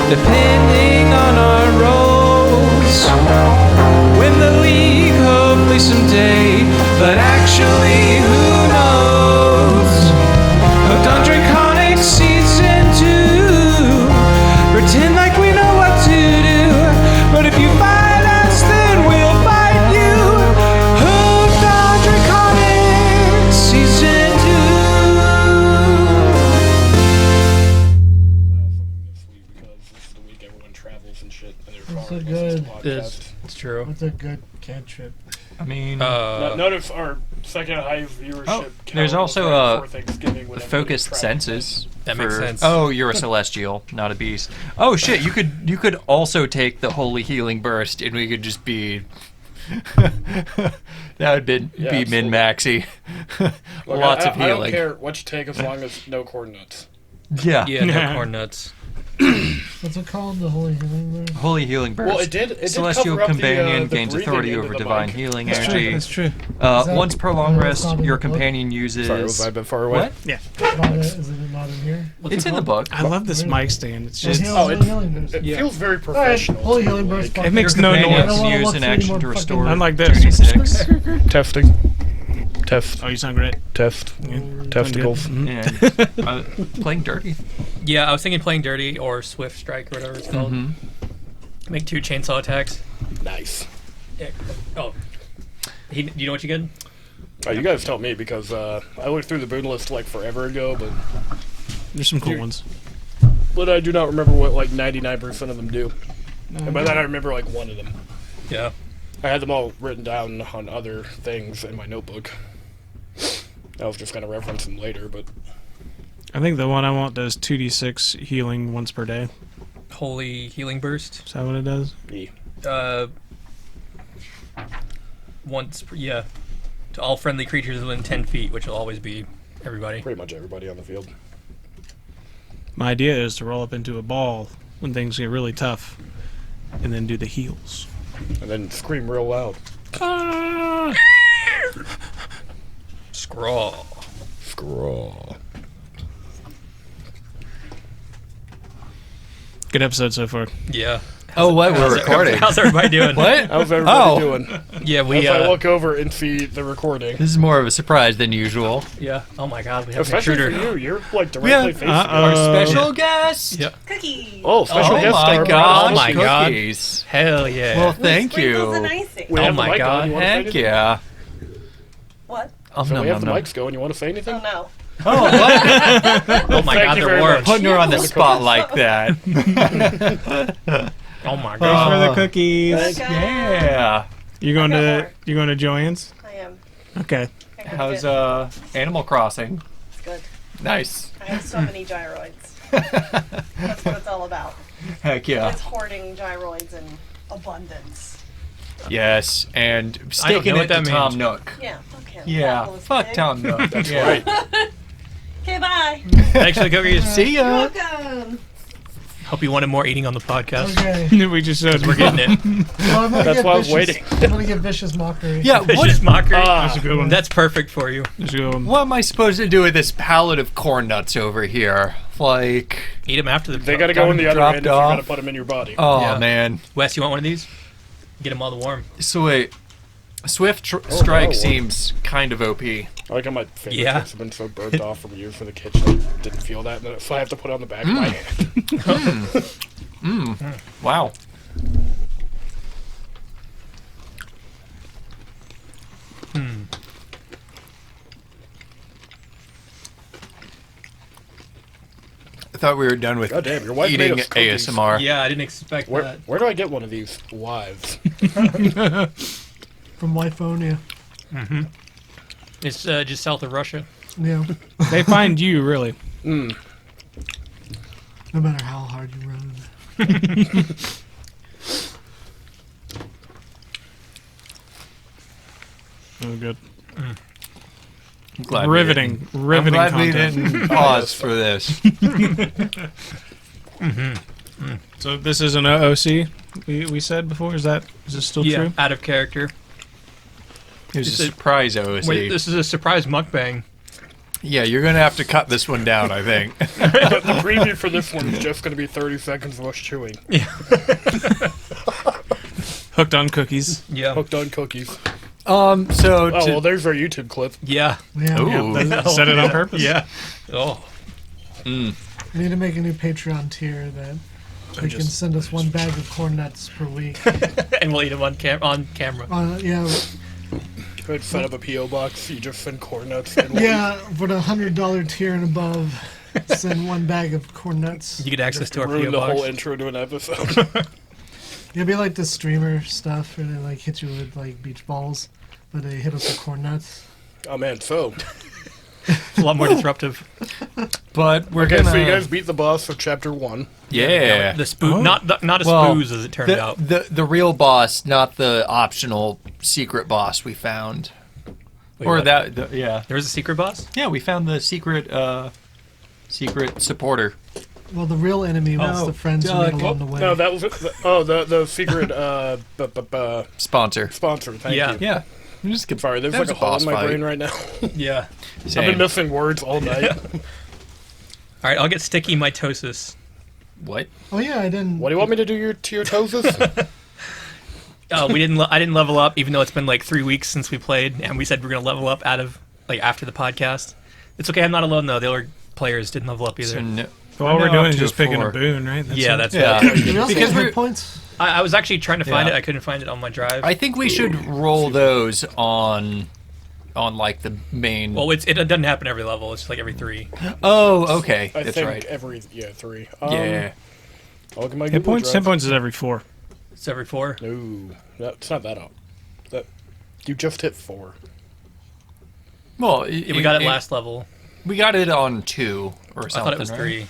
depending on our roles. Win the league, hopefully someday, but actually, who knows? Hooked on Draconics Season 2. Pretend like we know what to do, but if you fight us, then we'll fight you. Hooked on Draconics Season 2. Travels and shit. That's a good. It's true. That's a good cantrip. I mean, none of our second highest viewership. there's also Thanksgiving focused senses. That makes sense. Oh, you're a celestial, not a beast. Oh shit, you could also take the holy healing burst, and we could just be. That would be min maxy. Lots of healing. I don't care what you take as long as no corn nuts. Yeah. Yeah, no corn nuts. What's it called? The Holy Healing Burst? Holy healing burst. Well, it did Celestial cover up companion the gains breathing authority into over the divine mic. healing That's energy. true. That's true. Once per long rest, not in your the book? companion uses. Sorry, was I a bit far away? What? Yeah. Is it not in here? It's in the book. I love this mic stand. It's just. Holy Healing Burst. It feels very Alright, professional. Holy Healing Burst. It makes Your no companion noise. I don't wanna use look an for any action more to fucking- restore. Unlike this. 2d6. Testing. Test. Oh, you sound great. Test. Testicles. And playing dirty. Yeah, I was thinking playing dirty or swift strike or whatever it's called. Make 2 chainsaw attacks. Nice. Yeah. Oh, do you know what you get? Oh, you guys tell me because I looked through the boon list like forever ago, There's some cool ones. but I do not remember what like 99% of them do. And by that I remember like one of them. Yeah. I had them all written down on other things in my notebook. I was just gonna reference them later, but I think the one I want does 2d6 healing once per day. Holy healing burst. Is that what it does? yeah. Yeah. To all friendly creatures within 10 feet, which will always be everybody. Pretty much everybody on the field. My idea is to roll up into a ball when things get really tough, and then do the heals. And then scream real loud. Scrawl. Scrawl. Good episode so far. Yeah. Oh, what? We're recording. How's everybody doing? What? How's everybody Oh. doing? Yeah, we. As I look over and see the recording. This is more of a surprise than usual. Yeah. Oh my God, we have an Especially for intruder. you, you're like directly facing Our me. special guest. Yep. Cookies. Oh, special Oh guest my star. gosh, Oh my God. cookies. Hell yeah. Well, thank Sprinkles and you. icing. We Oh have the my mic God, on. You wanna say Heck anything? yeah. What? Oh, So no, we no, have the no. mics going. You want to say anything? Oh no. Oh, what? Oh my Thank God, you they're very warm. much. Putting her on the spot like that. Oh my Thanks God. for the cookies. Thank God. Yeah. You going to Joanne's? I am. Okay. I cooked How's it. Animal Crossing? It's good. Nice. I have so many gyroids. That's what it's all about. Heck yeah. It's hoarding gyroids in abundance. Yes, and I don't sticking know it what that to Tom means. Nook. Yeah, fuck him. Yeah, Capitalist fuck pig. Tom Nook. That's Yeah. right. Okay, bye. Thanks for the cookies. See You're ya. welcome. Hope you wanted more eating on the podcast. Okay. We just said We're getting it. Well, I'm gonna That's get why I was vicious- waiting. I'm gonna get vicious mockery. Yeah, Vicious what, mockery. That's a good one. That's perfect for you. That's a good one. what am I supposed to do with this pallet of corn nuts over here? Like, Eat them after the. They got to go in the other Dropped end if you're off. going to put them in your body. oh Yeah. man. Wes, you want one of these? Get them all the warm. So wait, Swift Strike no. seems kind of OP. I like how my fingertips Yeah. have been so burnt off from years for the kitchen. I didn't feel that, so I have to put it on the back of my hand. Wow. I thought we were done with God damn, your wife made eating us cookies. ASMR. Yeah, I didn't expect that. Where do I get one of these wives? From Lifonia. It's just south of Russia. Yeah. They find you, really. No matter how hard you run. Oh, good. I'm glad we Riveting. didn't- Riveting I'm glad we content. didn't pause for this. So this is an OOC, we said before? Is this still Yeah, true? out of character. It was It's a a- surprise OOC. Wait, this is a surprise mukbang. Yeah, you're gonna have to cut this one down, I think. The preview for this one is just going to be 30 seconds of us chewing. Hooked on cookies. Yeah. Hooked on cookies. So Oh, well, there's our YouTube clip. Yeah. Yeah. Ooh. Set it on purpose. Yeah. Oh. We need to make a new Patreon tier that we can send us one bag of corn nuts per week. And we'll eat them on camera. Yeah, Could set up a P.O. box. You just send corn nuts. And yeah, for the $100 tier and above, send one bag of corn nuts. You get access to our ruin PO the whole box. intro to an episode. It'd be like the streamer stuff, where they like hit you with like beach balls, but they hit us with corn nuts. Oh man, so It's a lot more disruptive. but we're okay, gonna. so you guys beat the boss of chapter 1. Yeah. The spoo not a Well, spooze as it turned out. The real boss, not the optional secret boss we found. Wait, Or what? yeah. There was a secret boss? Yeah, we found the secret supporter. Well, the real enemy was Oh, the friends you made along the way. No, that was the secret Sponsor. sponsor. Thank Yeah. you. Yeah. We just get Sorry, there's That like was a a hole boss in my fight. brain right now. Yeah. I've Same. been missing words all night. Alright, I'll get sticky mitosis. What? Oh yeah, I didn't. What do you want me to do to your toes? I didn't level up, even though it's been like 3 weeks since we played, and we said we're gonna level up after the podcast. It's okay, I'm not alone though. The other players didn't level up either. So no, All we're now doing up is to just picking 4. a boon, right? Yeah, it. that's Yeah. right. Did we also Because get we're- hit points? I was actually trying to find Yeah. it. I couldn't find it on my drive. I think we should roll those on like the main. Well, it doesn't happen every level. It's just like every 3. Oh, okay. I That's think right. every 3. Yeah. I'll look at my Hit Google points. Drive. Hit points is every 4. It's every 4. No, it's not that up. That you just hit 4. Well, Yeah, we got it last level. We got it on 2 or something. I thought it was right? 3.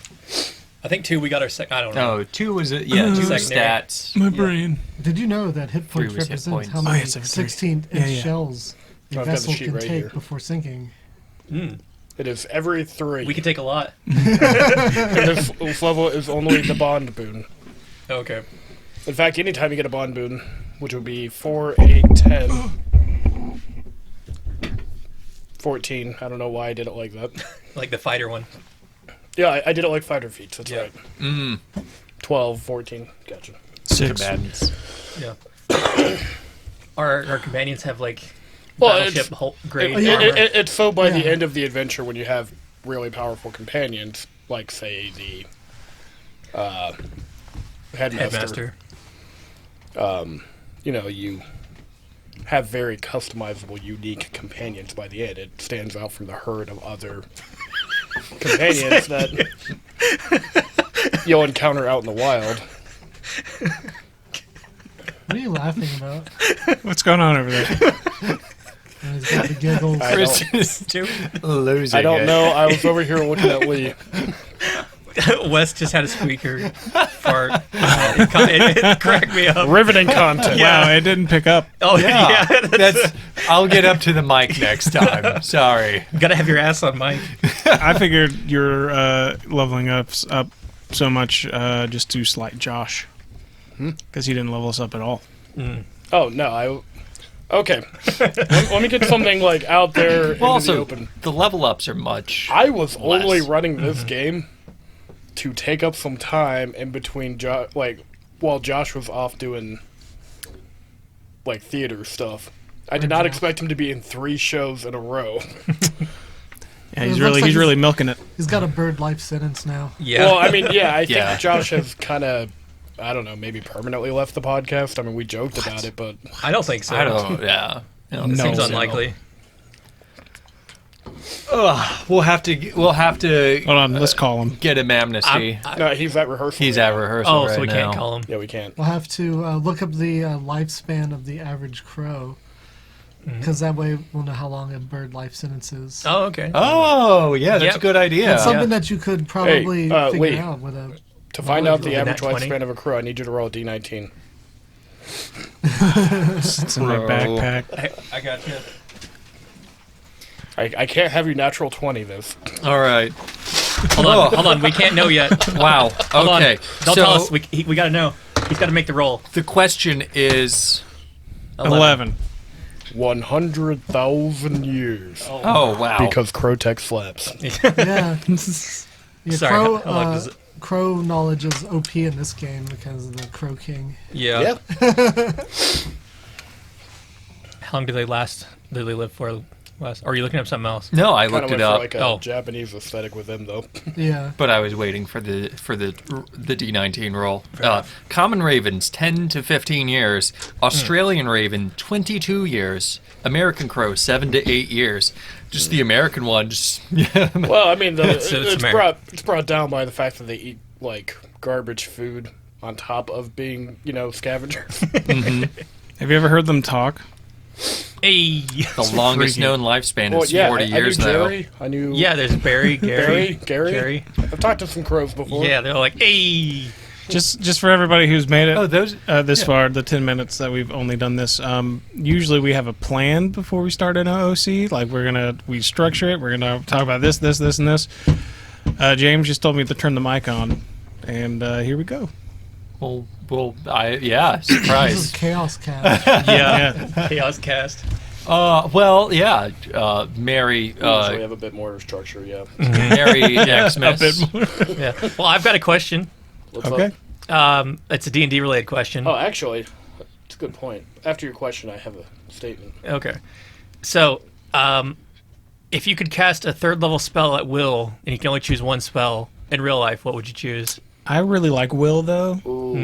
I think 2 we got our I don't know. No, 2 was it? Yeah, 2 was Secondary. stats. My brain. Did you know that hit 3 points was hit represent points. how Oh, many yeah, it's every 3. 16-inch Yeah, yeah. shells a I've got the vessel sheet can right take here. before sinking? It is every 3. We can take a lot. And this level is only the bond boon. Okay. In fact, anytime you get a bond boon, which would be 4, 8, 10, 14. I don't know why I did it like that. Like the fighter one. Yeah, I did it like fighter feats. That's Yeah. right. 12, 14. Gotcha. 6. Combatants. Yeah. Our companions have like Well, battleship grade It- armor. it's so by the Yeah. end of the adventure when you have really powerful companions, like say the headmaster. You know, you have very customizable, unique companions by the end. It stands out from the herd of other companions that you'll encounter out in the wild. What are you laughing about? What's going on over there? He's got the giggles. I Chris don't, is losing I don't it. know. I was over here looking at Lee. Wes just had a squeaker fart. It cracked me up. Riveting content. Wow, it didn't pick up. Oh yeah, That's. I'll get up to the mic next time. Sorry. gotta have your ass on mic. I figured you're leveling up so much just to slight Josh. Because he didn't level us up at all. Oh no, okay. let me get something like out there in Well, the also, open. the level ups are much. I was only less. running this game to take up some time in between, while Josh was off doing like theater stuff. I did not expect him to be in 3 shows in a row. Yeah, It he's looks like really really milking it. He's got a bird life sentence now. Yeah. Well, I mean, yeah, I think Yeah. Josh has kind of, I don't know, maybe permanently left the podcast. I mean, we joked about it, but I don't think so. I don't. Yeah. I don't It think seems so. unlikely. We'll have to. Hold on, let's call him. get him amnesty. no, he's at rehearsal. He's right at now. rehearsal Oh, right so we now. can't call him. Yeah, we can't. We'll have to look up the lifespan of the average crow, because that way we'll know how long a bird life sentence is. Oh, okay. Oh, yeah, that's Yep. a good idea. It's something that you could probably figure Lee. out with a. To find out the Nat average 20? lifespan of a crow, I need you to roll a D19. It's in my Bro. backpack. I got you. I can't have you natural 20 this. All right. Hold on. We can't know yet. Wow. Hold on. Okay. Don't so tell us. We gotta know. He's got to make the roll. the question is, 11. 100,000 years. Oh wow. Because Crotech slaps. Yeah. Yeah, Sorry, crow, I like this. crow knowledge is OP in this game because of the Crow King. Yeah. Yeah. How long do they last? Do they live for? Or are you looking up something else? No, I Kinda looked went it for up, like a Japanese aesthetic with them, though. Yeah. but I was waiting for the D19 roll. Common ravens 10 to 15 years. Australian raven 22 years. American crow 7 to 8 years. Just the American one. Just Well, I mean, It's it's brought down by the fact that they eat like garbage food on top of being, scavengers. Have you ever heard them talk? Hey. the longest known lifespan Well, is yeah, 40 I years knew though. Jerry. I knew. Yeah, there's Barry, Gary, Gary. I've talked to some crows before. Yeah, they're like, hey. Just for everybody who's made it Oh, those. this far, the 10 minutes that we've only done this, usually we have a plan before we start an OOC. Like, we structure it. We're going to talk about this, and this. James just told me to turn the mic on, and here we go. Well, This is surprise. Chaos Cast. Yeah. Chaos cast. Mary, We usually have a bit more structure, yeah. Mary Xmas. Yeah. Well, I've got a question. What's Okay. up? It's a D&D related question. Oh, actually, it's a good point. After your question, I have a statement. Okay. So, if you could cast a 3rd level spell at will, and you can only choose one spell in real life, what would you choose? I really like Will, though. Ooh.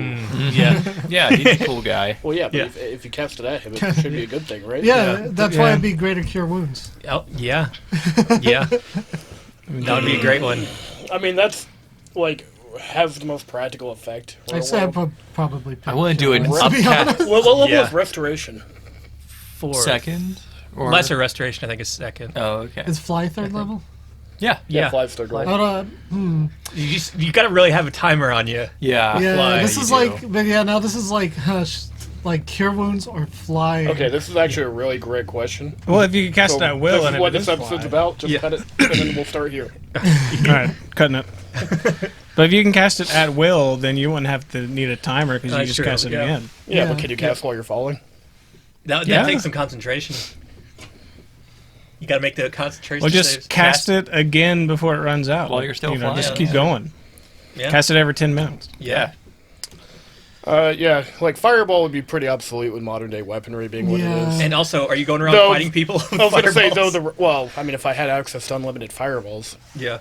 Yeah. Yeah, he's a cool guy. Well, yeah, but Yeah. if you cast it at him, it should be a good thing, right? Yeah, that's why Yeah. it'd be greater cure wounds. Oh, yeah. Yeah. That would be a great one. I mean, that's, has the most practical effect. I'd say I'd probably pick I want to do cure an wounds, to be upcast honest. What level Yeah. is restoration? 4. second. Or Lesser restoration, I think, is 2nd. Oh, okay. Is fly 3rd level? Yeah. Yeah. Fly's third level. You got to really have a timer on you. Yeah. Yeah, fly, this you is do. now this is like cure wounds or fly. Okay, this is actually a really great question. Well, if you can cast So it at Will, this and is what it this is episode's fly. about. Just Yeah. cut it, and then we'll start here. All right, cutting it. But if you can cast it at will, then you wouldn't have to need a timer because you That's just true, cast it yeah. again. Yeah, Yeah. but can you cast while you're falling? That Yeah. takes some concentration. You got to make the concentration Well, just saves. cast it again before it runs out. While you're still Just flying. keep Yeah. going. Yeah. Cast it every 10 minutes. Yeah. Yeah, fireball would be pretty obsolete with modern day weaponry being what Yeah. it is. And also, are you going around No, fighting people with I was gonna say fireballs? if I had access to unlimited fireballs, Yeah.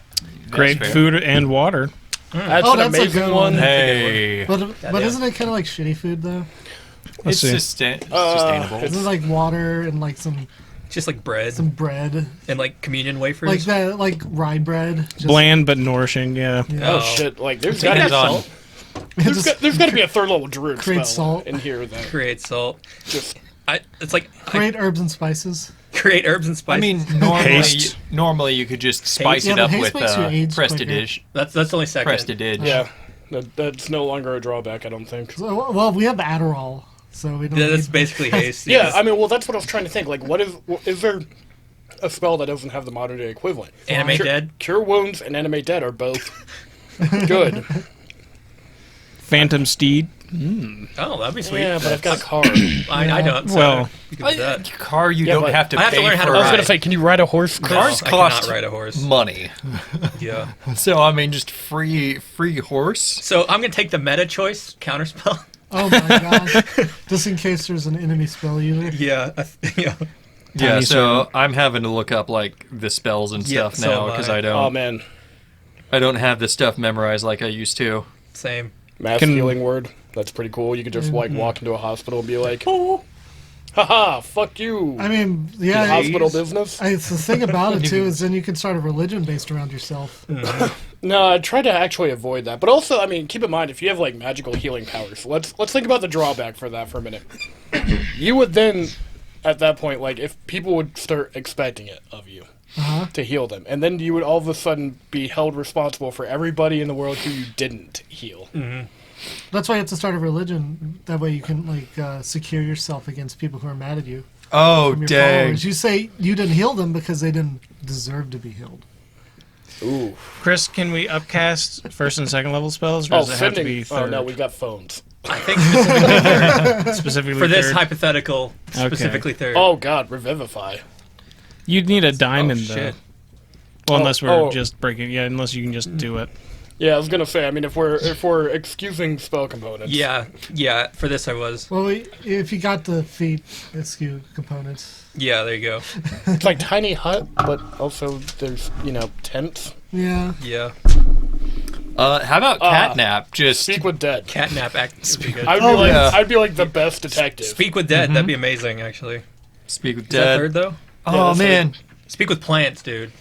Great fair. food and water. that's Oh, an that's a amazing good one. one. Hey. But Yeah. isn't it kind of like shitty food though? It's see. sustainable. Isn't it like water and like some Just like bread bread, and like communion wafers. like that, like rye bread? Just, Bland but nourishing, yeah. Yeah. Oh shit! There's Take got that to salt. there's got to be a third level druid create spell salt. in here that Create salt. just It's like Create herbs and spices. create herbs and I spices. mean, Haste. normally you could just spice Yeah, it but up haste with makes you age prestige. that's only second. Prestige. yeah, that's no longer a drawback. I don't think. So, well, we have Adderall, so we don't. Yeah, that's need- basically haste. Yeah, yes. I mean, that's what I was trying to think. What is there a spell that doesn't have the modern day equivalent? Animate Cure, dead. Cure wounds and animate dead are both good. Phantom Steed. Oh, that'd be sweet. Yeah, but I've got a car. I don't. So Well, you can do that. Car, you Yeah, don't but have to I have to pay learn how for to I was gonna ride. say, can you ride a horse? No, Cars I cost cannot ride a horse. money. Yeah. So I mean, just free horse. So I'm gonna take the meta choice counterspell. Oh my god! Just in case there's an enemy spell user. Yeah. Yeah. Yeah. Tiny So I'm having to look up like the spells and Yeah, stuff so now am because I. I don't. Oh man, I don't have the stuff memorized like I used to. Same. mass Can- healing word. That's pretty cool. You could just walk into a hospital and be like, oh, haha, fuck you. I mean, You yeah. hospital business. It's the thing about it too is then you can start a religion based around yourself. No, I try to actually avoid that. But also, I mean, keep in mind if you have magical healing powers. Let's think about the drawback for that for a minute. You would then, at that point, if people would start expecting it of you to heal them, and then you would all of a sudden be held responsible for everybody in the world who you didn't heal. That's why you have to start a religion. That way you can secure yourself against people who are mad at you. Oh From your dang! followers. You say you didn't heal them because they didn't deserve to be healed. Ooh. Chris, can we upcast first and second level spells, or Oh, does it have to sending. be Oh third? no, we've got phones. I think specifically third. Specifically For this third. hypothetical, Okay. specifically third. Oh God, revivify. You'd need a diamond though. shit. Well, Oh, unless we're oh. just breaking. Yeah, unless you can just do it. Yeah, I was gonna say. I mean, if we're excusing spell components. Yeah, for this I was. Well, if you got the feet SKU components. Yeah, there you go. It's like tiny hut, but also there's tents. Yeah. Yeah. How about catnap? Just Speak with dead. Catnap act would be good. I'd be like the best detective. Speak with dead, that'd be amazing, actually. speak with Is that dead. third, though? Oh that's man, Speak with plants, dude.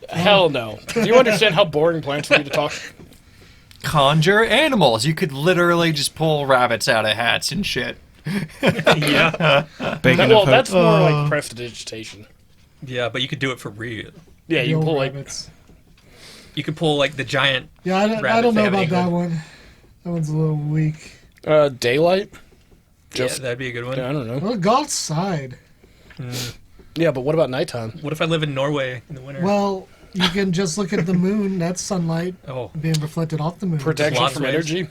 Hell no. Do you understand how boring plants would be to talk? conjure animals. You could literally just pull rabbits out of hats and shit. Yeah. Bacon Well, and that's more like Uh, prestidigitation. Yeah, but you could do it for real. Yeah, you Real pull like rabbits. You could pull, like, the giant... Yeah, I rabbit don't know they have in about that England. one. That one's a little weak. daylight. Just Yeah, that'd be a good one. I don't know. Well, go outside. Yeah, but what about nighttime? What if I live in Norway in the winter? Well, you can just look at the moon. That's sunlight oh. being reflected off the moon. Protection Lots from of ways. energy.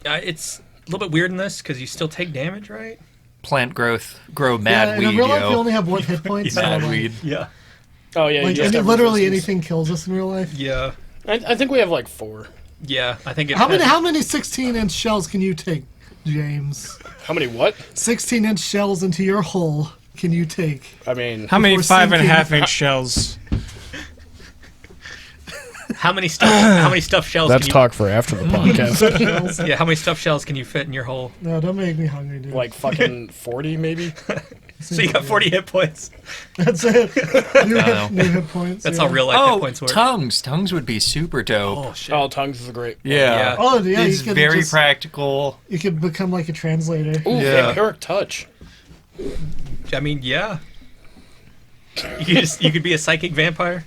It's a little bit weird in this, because you still take damage, right? Plant growth, grow Yeah, mad in weed, real life, you yo. only have one hit point. so Mad like, weed. Yeah. Oh yeah, Like, you just have literally resistance. anything kills us in real life. Yeah. I think we have like 4. Yeah, I think it... How many 16-inch shells can you take, James? How many what? 16-inch shells into your hull can you take? I mean, How many Before 5.5-inch shells? How many stuffed shells let's can you... talk for after the podcast. Shells? Yeah, how many stuffed shells can you fit in your hole? No, don't make me hungry, dude. Like fucking 40 maybe. So you got 40 hit points. That's it. New know. hit points. That's yeah. how real life hit Oh, points work. tongues. Tongues would be super dope. Oh, shit. Oh, tongues is a great. yeah. Oh yeah, It's you could very just, practical. You could become like a translator. Ooh, Yeah. vampiric touch. I mean, yeah. You could be a psychic vampire.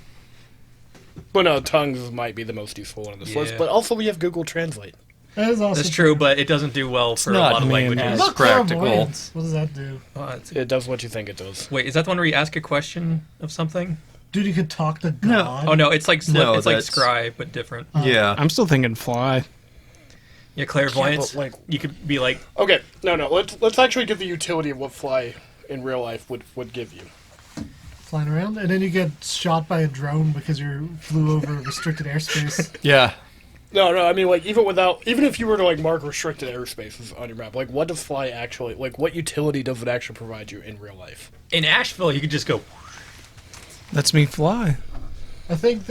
Well, no, tongues might be the most useful one on this list, Yeah. but also we have Google Translate. That is awesome. That's true, but it doesn't do well for a not lot of mean, languages. man. What about practical. clairvoyance? What does that do? Oh, it's- It does what you think it does. Wait, is that the one where you ask a question of something? Dude, you could talk to No. God. Oh no, it's like No, it's like that's- scry, but different. Yeah. I'm still thinking fly. Yeah, clairvoyance. Yeah, but, like- you could be like, Okay, no. Let's actually give the utility of what fly in real life would give you. Flying around, and then you get shot by a drone because you flew over restricted airspace. Yeah. No, I mean like even if you were to like mark restricted airspaces on your map, like what does fly actually like? What utility does it actually provide you in real life? in Asheville, you could just go. Lets me fly. I think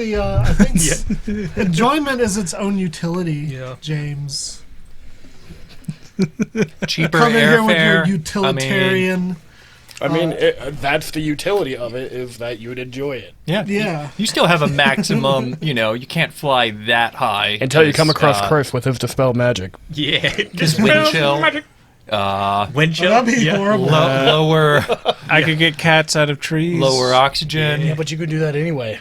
enjoyment is its own utility. Yeah. James, Cheaper come in here with your airfare. utilitarian. I mean, that's the utility of it is that you would enjoy it Yeah. Yeah. You still have a maximum, you can't fly that high. until you come across uh, Chris with his dispel magic. Yeah, Just wind chill. wind chill. That'd be Yeah. horrible. Lower I could get cats out of trees. lower oxygen. Yeah, but you can do that anyway.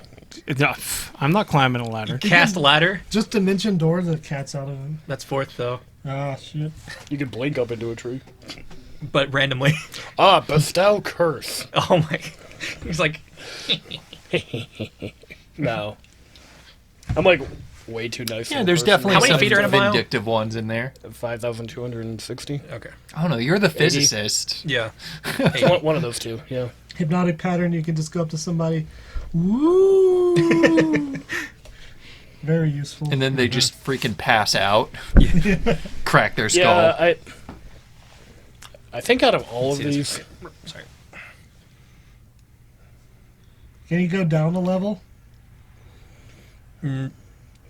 No, I'm not climbing a ladder. Cast a ladder. Just dimension door the cat's out of him. That's fourth though, Ah, shit. You can blink up into a tree. but randomly. Bestow curse. Oh my! He's like, No, I'm like way too nice. Yeah, there's definitely How many some feet are in a mile? vindictive ones in there. 5,260. okay, I don't know. You're the physicist. yeah. One of those two. Yeah. Hypnotic pattern. You can just go up to somebody. Woo. Very useful. And then they just freaking pass out, crack their skull. Yeah, I think out of all of See this? these, Sorry. Can you go down a level? No,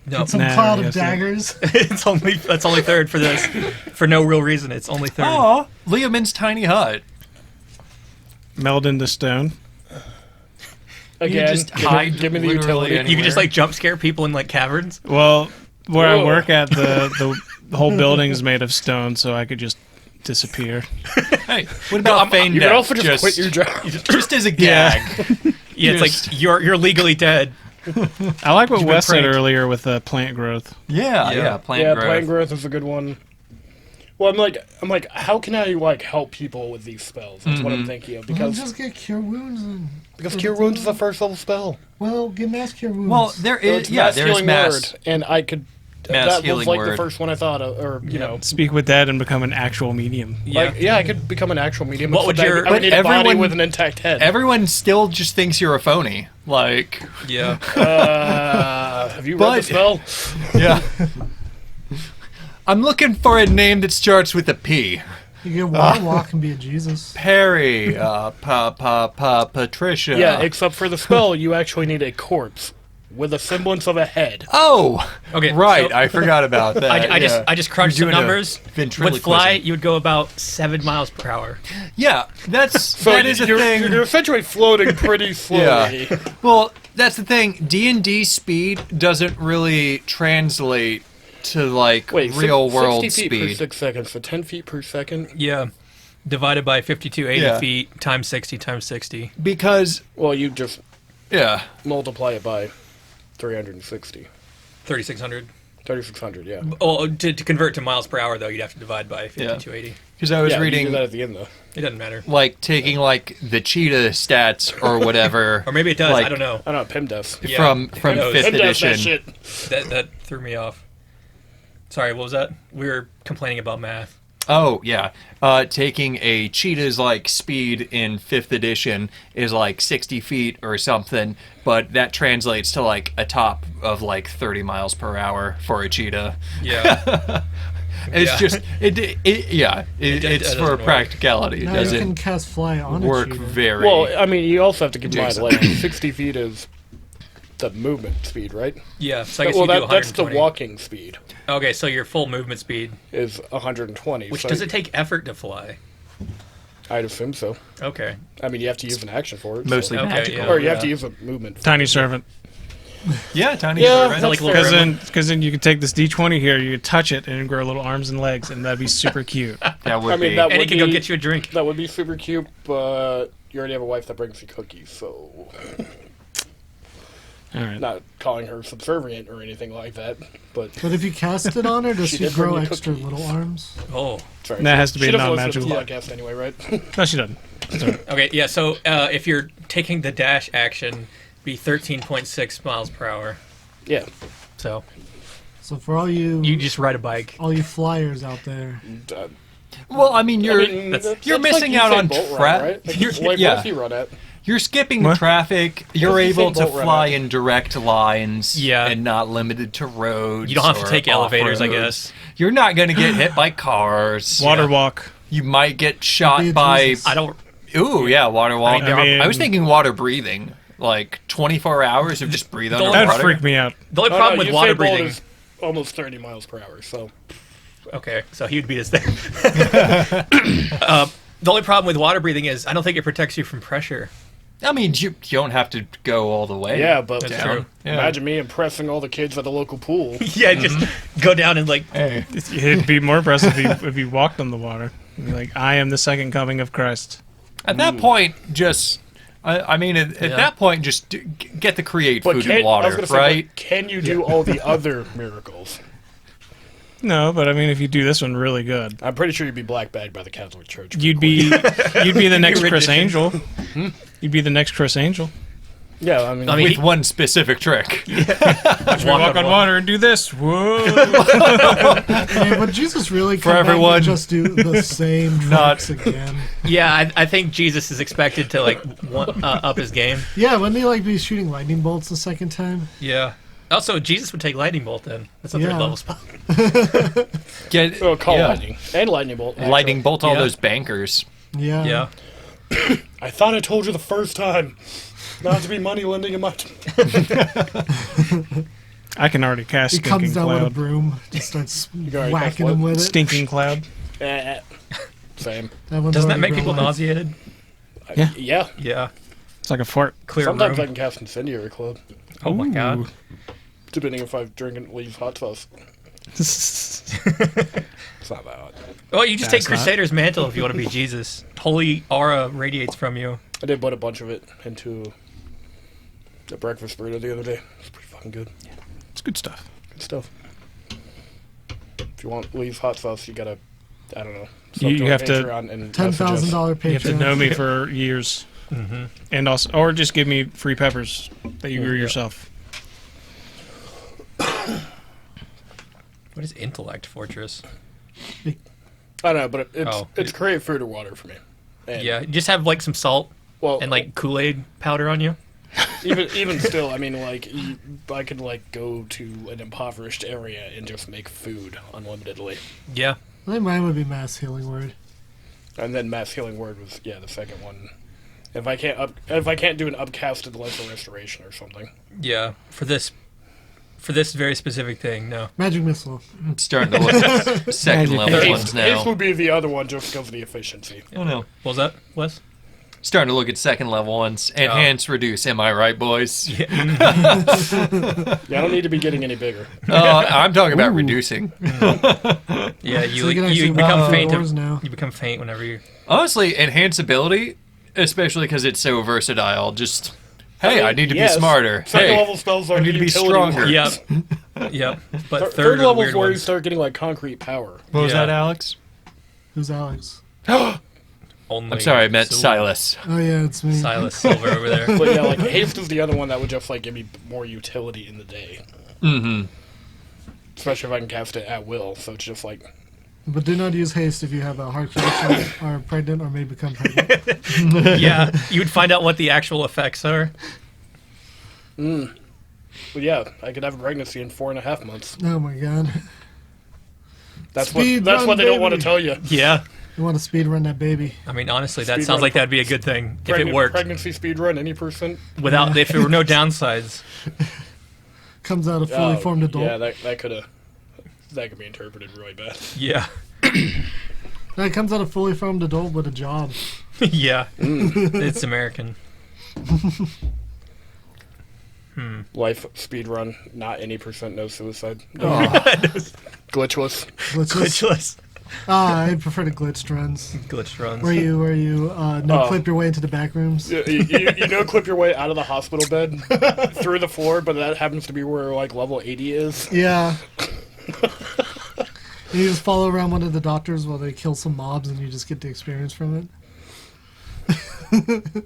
Get some Nah, cloud of yes, daggers. that's only third for this, for no real reason. It's only third. Oh, Liamon's tiny hut. Meld into stone. again, just give, hide give me the literally utility. You can just anywhere. like jump scare people in like caverns. Well, where I Whoa. work at, the whole building is made of stone, so I could just disappear. Hey, what about feign You can death? also just quit your job. just as a gag. Yeah, it's Just- like you're legally dead. I like what You've been Wes said pranked. earlier with plant growth. Yeah, plant Yeah, growth. plant growth is a good one. Well, I'm like, how can I like help people with these spells? That's what I'm thinking of Well, because just get cure wounds. because cure wounds is a first level spell. Well, get mass cure wounds. Well, there So is it's mass there's healing mass. word, and I could Mass that was healing like word. the first one I thought of, or you know, Speak with that and become an actual medium. like I could become an actual medium. What would except your- I would But need a body everyone- with an intact head? Everyone still just thinks you're a phony. Like, Yeah. Have you read But- the spell? yeah. I'm looking for a name that starts with a P. You can water walk and be a Jesus. Perry, Patricia. Yeah, except for the spell, you actually need a corpse with a semblance of a head. Oh, Okay, right. so- I forgot about that. I just crunched some You're doing a numbers. ventriloquism. With fly, you would go about 7 miles per hour. Yeah, that is a you're, thing. You're essentially floating pretty slowly. Yeah. Well, that's the thing. D&D speed doesn't really translate to like Wait, real world 60 feet per speed. 6 seconds, so 10 feet per second? Yeah. Divided by 5280 Yeah. feet times 60 times 60. Because Well, you just yeah, multiply it by 360. 3600. 3,600, yeah. Oh, to convert to miles per hour though, you'd have to divide by 5280. because I was Yeah, you do reading that at the end, though. It doesn't matter. like taking like the cheetah stats or whatever. Or maybe it does. like, I don't know. I don't know, Pim does. Yeah. From Who knows? fifth Pim does that edition. shit. That threw me off. Sorry, what was that? We were complaining about math. Oh yeah, taking a cheetah's like speed in 5th edition is like 60 feet or something, but that translates to like a top of like 30 miles per hour for a cheetah. Yeah. It's Yeah. just it's doesn't for work. practicality. It Now you can doesn't cast fly on work a cheetah. very Well, I mean, you also have to keep in mind, Jason. like, 60 feet is the movement speed, right? Yeah. So I guess Well, you do that's the 120. walking speed, Okay, so your full movement speed, is 120. which so does it take effort to fly? I'd assume so. Okay. I mean, you have to use an action for it. mostly Okay, magical. yeah. Or you have to use a movement. Tiny servant. Yeah, tiny Yeah, servant. Is that like a little Because gremlin? then you could take this D20 here, you could touch it, and it'd grow little arms and legs, and that'd be super cute. That would I mean, be. that And would he can go be- get you a drink. That would be super cute, but you already have a wife that brings you cookies, so All right. not calling her subservient or anything like that. But But if you cast it on her, does She she did bring grow you extra cookies. little arms? Oh. sorry, That has to be she a doesn't listen to non-magical. the podcast anyway, right? No, she doesn't. Okay, yeah, so if you're taking the dash action, be 13.6 miles per hour. Yeah. So So for all you just ride a bike. all you flyers out there, Uh, Well, I mean, you're That's- you're that's missing like out Usain on Bolt run, tra- right? Like, you're- like yeah. what's he run at? You're skipping the What? traffic. You're Where's able Usain to Bolt run fly at? in direct lines, Yeah. and not limited to roads. You don't have to or take elevators, I off-roads. guess. You're not going to get hit by cars. Water walk. You might get shot Be a by. Jesus. I don't. Ooh, yeah, water walk. I mean- I was thinking water breathing, like 24 hours of just breathe Don't- underwater. That'd freak me out. The only Oh, problem no, with water Usain Bolt breathing. is almost 30 miles per hour, so Okay, so he would beat us there. The only problem with water breathing is I don't think it protects you from pressure. I mean, you don't have to go all the way. yeah. But That's down. true. Yeah. imagine me impressing all the kids at the local pool. Yeah, just go down and like. Hey. It'd be more impressive if you walked on the water. You'd be like, I am the second coming of Christ. At that point, just. I mean, at Yeah. that point, just get the create food can, and I was water, gonna say, right? but can you do all the other miracles? No, but I mean, if you do this one really good, I'm pretty sure you'd be black bagged by the Catholic Church. you'd be the next Chris Rendition. Angel. You'd be the next Chris Angel. Yeah, I mean, I mean, With one specific trick. Walk on water and do this. Whoa! yeah, but Jesus really come back everyone, and just do the same not- tricks again. Yeah, I think Jesus is expected to like up his game. Yeah, wouldn't he like be shooting lightning bolts the second time? Yeah. Also, Jesus would take lightning bolt then. That's a Yeah. third level spell. Get oh, call yeah. lightning and lightning bolt. actually. Lightning bolt all Yeah. those bankers. Yeah. Yeah. I thought I told you the first time not to be money lending in my. I can already cast He comes Stinking down with a Cloud. broom, just starts already cast whacking what? him with it. Stinking Cloud. Same. That one's Doesn't that already make people grown. nauseated? Yeah. Yeah. Yeah. It's like a fart. Clear Sometimes I room. can cast incendiary club, Oh my god. Ooh. depending if I drink and leave hot sauce. It's not that hot. Well, you just That's take Crusader's mantle if you want to be Jesus. Holy aura radiates from you. I did put a bunch of it into the breakfast burrito the other day. It's pretty fucking good. It's good stuff. Good stuff. If you want leave hot sauce, you gotta, I don't know. You sub have to- Patreon and $10,000 Patreon. You have to know me for years, and also, or just give me free peppers that you grew yourself. What is intellect fortress? I don't know, but Oh. it's create food or water for me. And, Yeah, just have like some salt Well, and like Kool-Aid powder on you. even still, I mean, like I could like go to an impoverished area and just make food unlimitedly, Yeah. I think mine would be mass healing word. and then mass healing word was the second one. If I can't do an upcasted lesser restoration or something. Yeah. For this very specific thing, no. Magic missile. I'm starting to look at second level Haste- ones Haste now. would be the other one just because of the efficiency. Oh no. What was that, Wes? Starting to look at second level ones. Enhance, reduce. Am I right, boys? Yeah, I don't need to be getting any bigger. I'm talking about reducing. Yeah, So you can actually you become walk faint. through doors now. You become faint whenever you. Honestly, enhance ability, especially because it's so versatile. Just hey, I need to Yes, be smarter. Second Hey, level spells are I need to be utility stronger. ones. Yep. Yep. But Third third are the level's weird where you ones. start getting like concrete power. what was Yeah. that, Alex? Who's Alex? Only I'm sorry, I meant Silver. Silas. Oh yeah, it's me. Silas Silver over there. But yeah, like haste is the other one that would just like give me more utility in the day. Mm-hmm. Especially if I can cast it at will. So it's just like But do not use haste if you have a heart condition, are pregnant, or may become pregnant. Yeah, you would find out what the actual effects are. well, yeah, I could have a pregnancy in 4.5 months. Oh my god. That's Speed what run, they don't want to baby. tell you. Yeah. You want to speed run that baby. I mean, honestly, that Speed sounds run. like that'd be a good thing if it worked. Pregnancy speed run any percent. Without, if there were no downsides. Comes out a fully formed adult. Yeah, that could be interpreted really bad. Yeah. No, it comes out a fully formed adult with a job. Yeah. It's American. Life speed run, not any percent, no suicide. Oh. Glitchless. Glitchless. I prefer the glitched runs. Glitch runs. Where you no clip your way into the back rooms. You know, clip your way out of the hospital bed through the floor, but that happens to be where like level 80 is. Yeah. You just follow around one of the doctors while they kill some mobs, and you just get the experience from it.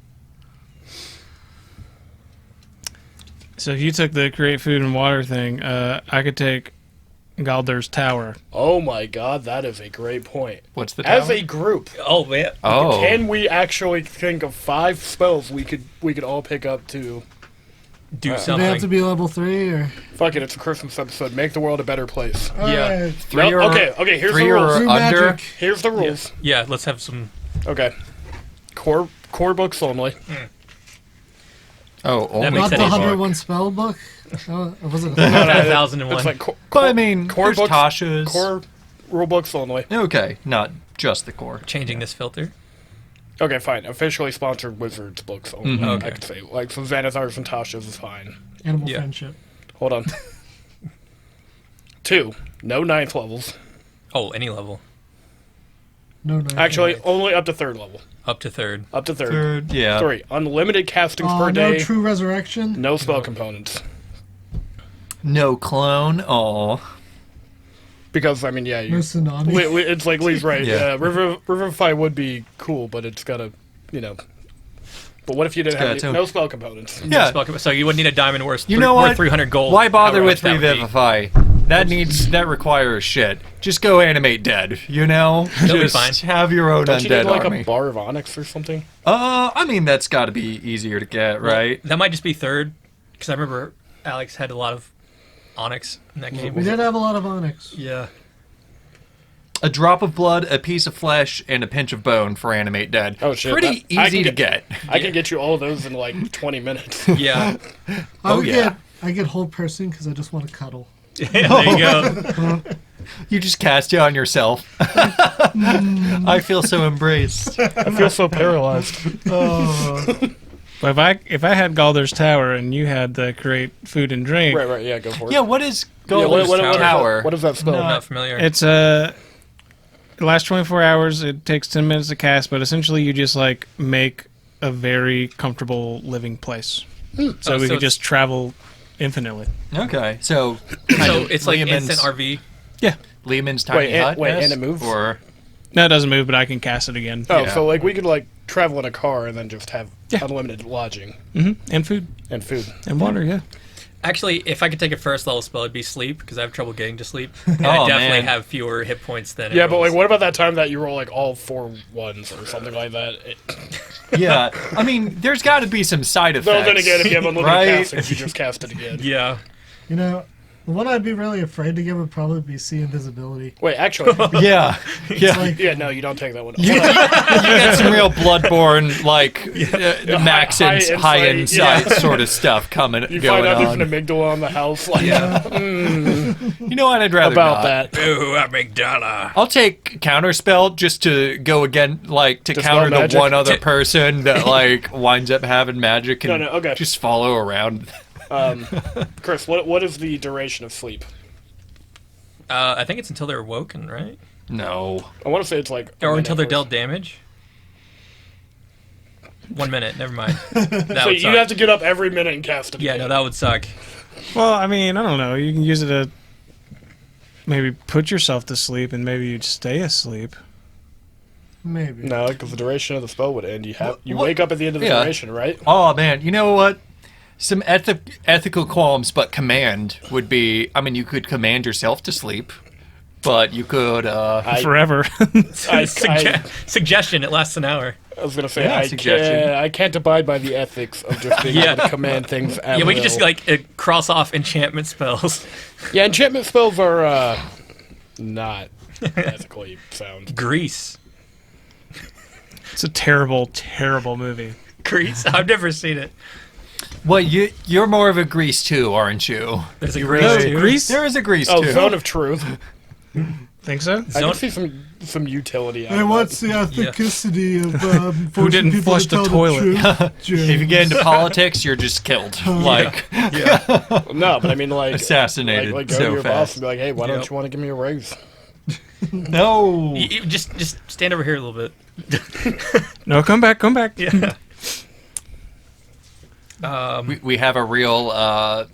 So if you took the create food and water thing, I could take Galdur's Tower. Oh my god, that is a great point. What's the As tower? a group, Oh, man. Oh. can we actually think of 5 spells we could all pick up to? Do Do they have to something. be level 3 or? Fuck it, it's a Christmas episode. Make the world a better place. Yeah. Alright. Three No, or okay, here's three the rules. or Through under. magic. Here's the rules. Yeah, let's have some. Okay. Core books only. Oh, only makes Not the sense. 101 spell book? Oh, or was it a No, no, 1001. It's like core, But I mean, core there's books, Tasha's. core rule books only. Okay, not just the core. Changing this filter. Okay, fine. Officially sponsored Wizards books only. Mhm. I could say like so Xanathar's and Tasha's is fine. animal Yeah. friendship? Hold on. 2. No 9th levels. Oh, any level. No. Actually, only up to 3rd level. Up to third. Up to 3rd. Third, yeah. 3. Unlimited castings per no day. true resurrection. No spell components. No clone. Oh, Because I mean, yeah, No you, tsunami. it's like Lee's right. Yeah. Revivify would be cool, but it's gotta, But what if you didn't have got its own- no spell components? yeah. So you would need a diamond worth, You know worth what? 300 gold. Why bother however with much that would be. Revivify? That requires shit. Just go animate dead. You know, That'll be just fine. have your own Don't you undead need like army. a bar of onyx or something? I mean that's got to be easier to get, right? That might just be third, because I remember Alex had a lot of onyx in that game. We did have a lot of onyx. Yeah. A drop of blood, a piece of flesh, and a pinch of bone for animate dead. Oh, shit, Pretty that- I easy can to get. I can get you all of those in like 20 minutes. Yeah. Oh, yeah. I get whole person because I just want to cuddle. There you go. You just cast it on yourself. I feel so embraced. I feel so paralyzed. But if I had Galdur's Tower and you had the create food and drink, Right, yeah, go for it. Yeah, what is Yeah, Galdur's what is Tower? what is that spell? I'm not familiar. it's it lasts 24 hours. It takes 10 minutes to cast, but essentially you just like make a very comfortable living place. So Oh, we so could it's- just travel infinitely. Okay, so so it's like Lehman's- instant RV. Yeah. Lehman's tiny hut. and it moves? Or No, it doesn't move, but I can cast it again. Oh, Yeah. so like we could like travel in a car and then just have Yeah. unlimited lodging And food and food. and water. Yeah. Actually, if I could take a first level spell, it'd be sleep because I have trouble getting to sleep. And Oh, I definitely man. have fewer hit points than. Yeah, but everyone like, else. what about that time that you roll like all 4 ones or something like that? Yeah, I mean, there's got to be some side effects. No, then again, if you have unlimited Right? casting, you just cast it again. Yeah. You know, the one I'd be really afraid to get would probably be see invisibility. Wait, actually, Yeah, yeah. Like, yeah, no, you don't take that one. You get some real Bloodborne, like max high and high insight, insight sort of stuff coming You going find out there's on. an amygdala on the house. Like, You know what? I'd rather about not. that. Ooh, amygdala. I'll take counterspell just to go again, like to Dispel counter the magic? one other person that like winds up having magic and No, okay. just follow around. Chris, what is the duration of sleep? I think it's until they're awoken, right? No. I want to say it's like. a Or minute until they're or- dealt damage. 1 minute. Never mind. That So would you suck. have to get up every minute and cast it. Yeah, no, that would suck. Well, I mean, I don't know. You can use it to maybe put yourself to sleep, and maybe you'd stay asleep. maybe. No, because the duration of the spell would end. You What- wake up at the end of the Yeah. duration, right? Oh man, you know what? Some ethical qualms, but command would be. I mean, you could command yourself to sleep, but you could. Forever. Suggestion, it lasts an hour. I was gonna say Yeah, suggestion. I can't abide by the ethics of just being Yeah. able to command things. At Yeah, we could just will. like cross off enchantment spells. Yeah, enchantment spells are not ethically sound. Grease. It's a terrible, terrible movie. Grease? I've never seen it. well, you're more of a grease too, aren't you? There's a You Grease really- too. Grease? There is a grease Oh, too. Zone of Truth. Think so? I Zone- can see some utility. Out Hey, of what's that. the ethicity of Who forcing didn't people flush to the tell toilet? truth, If you get into politics, you're just killed. Like No, but I mean like assassinated Like go so to your boss fast. and be like, hey, why Yep. don't you want to give me a raise? No. You just stand over here a little bit. No, come back, come back. Yeah. We have a real.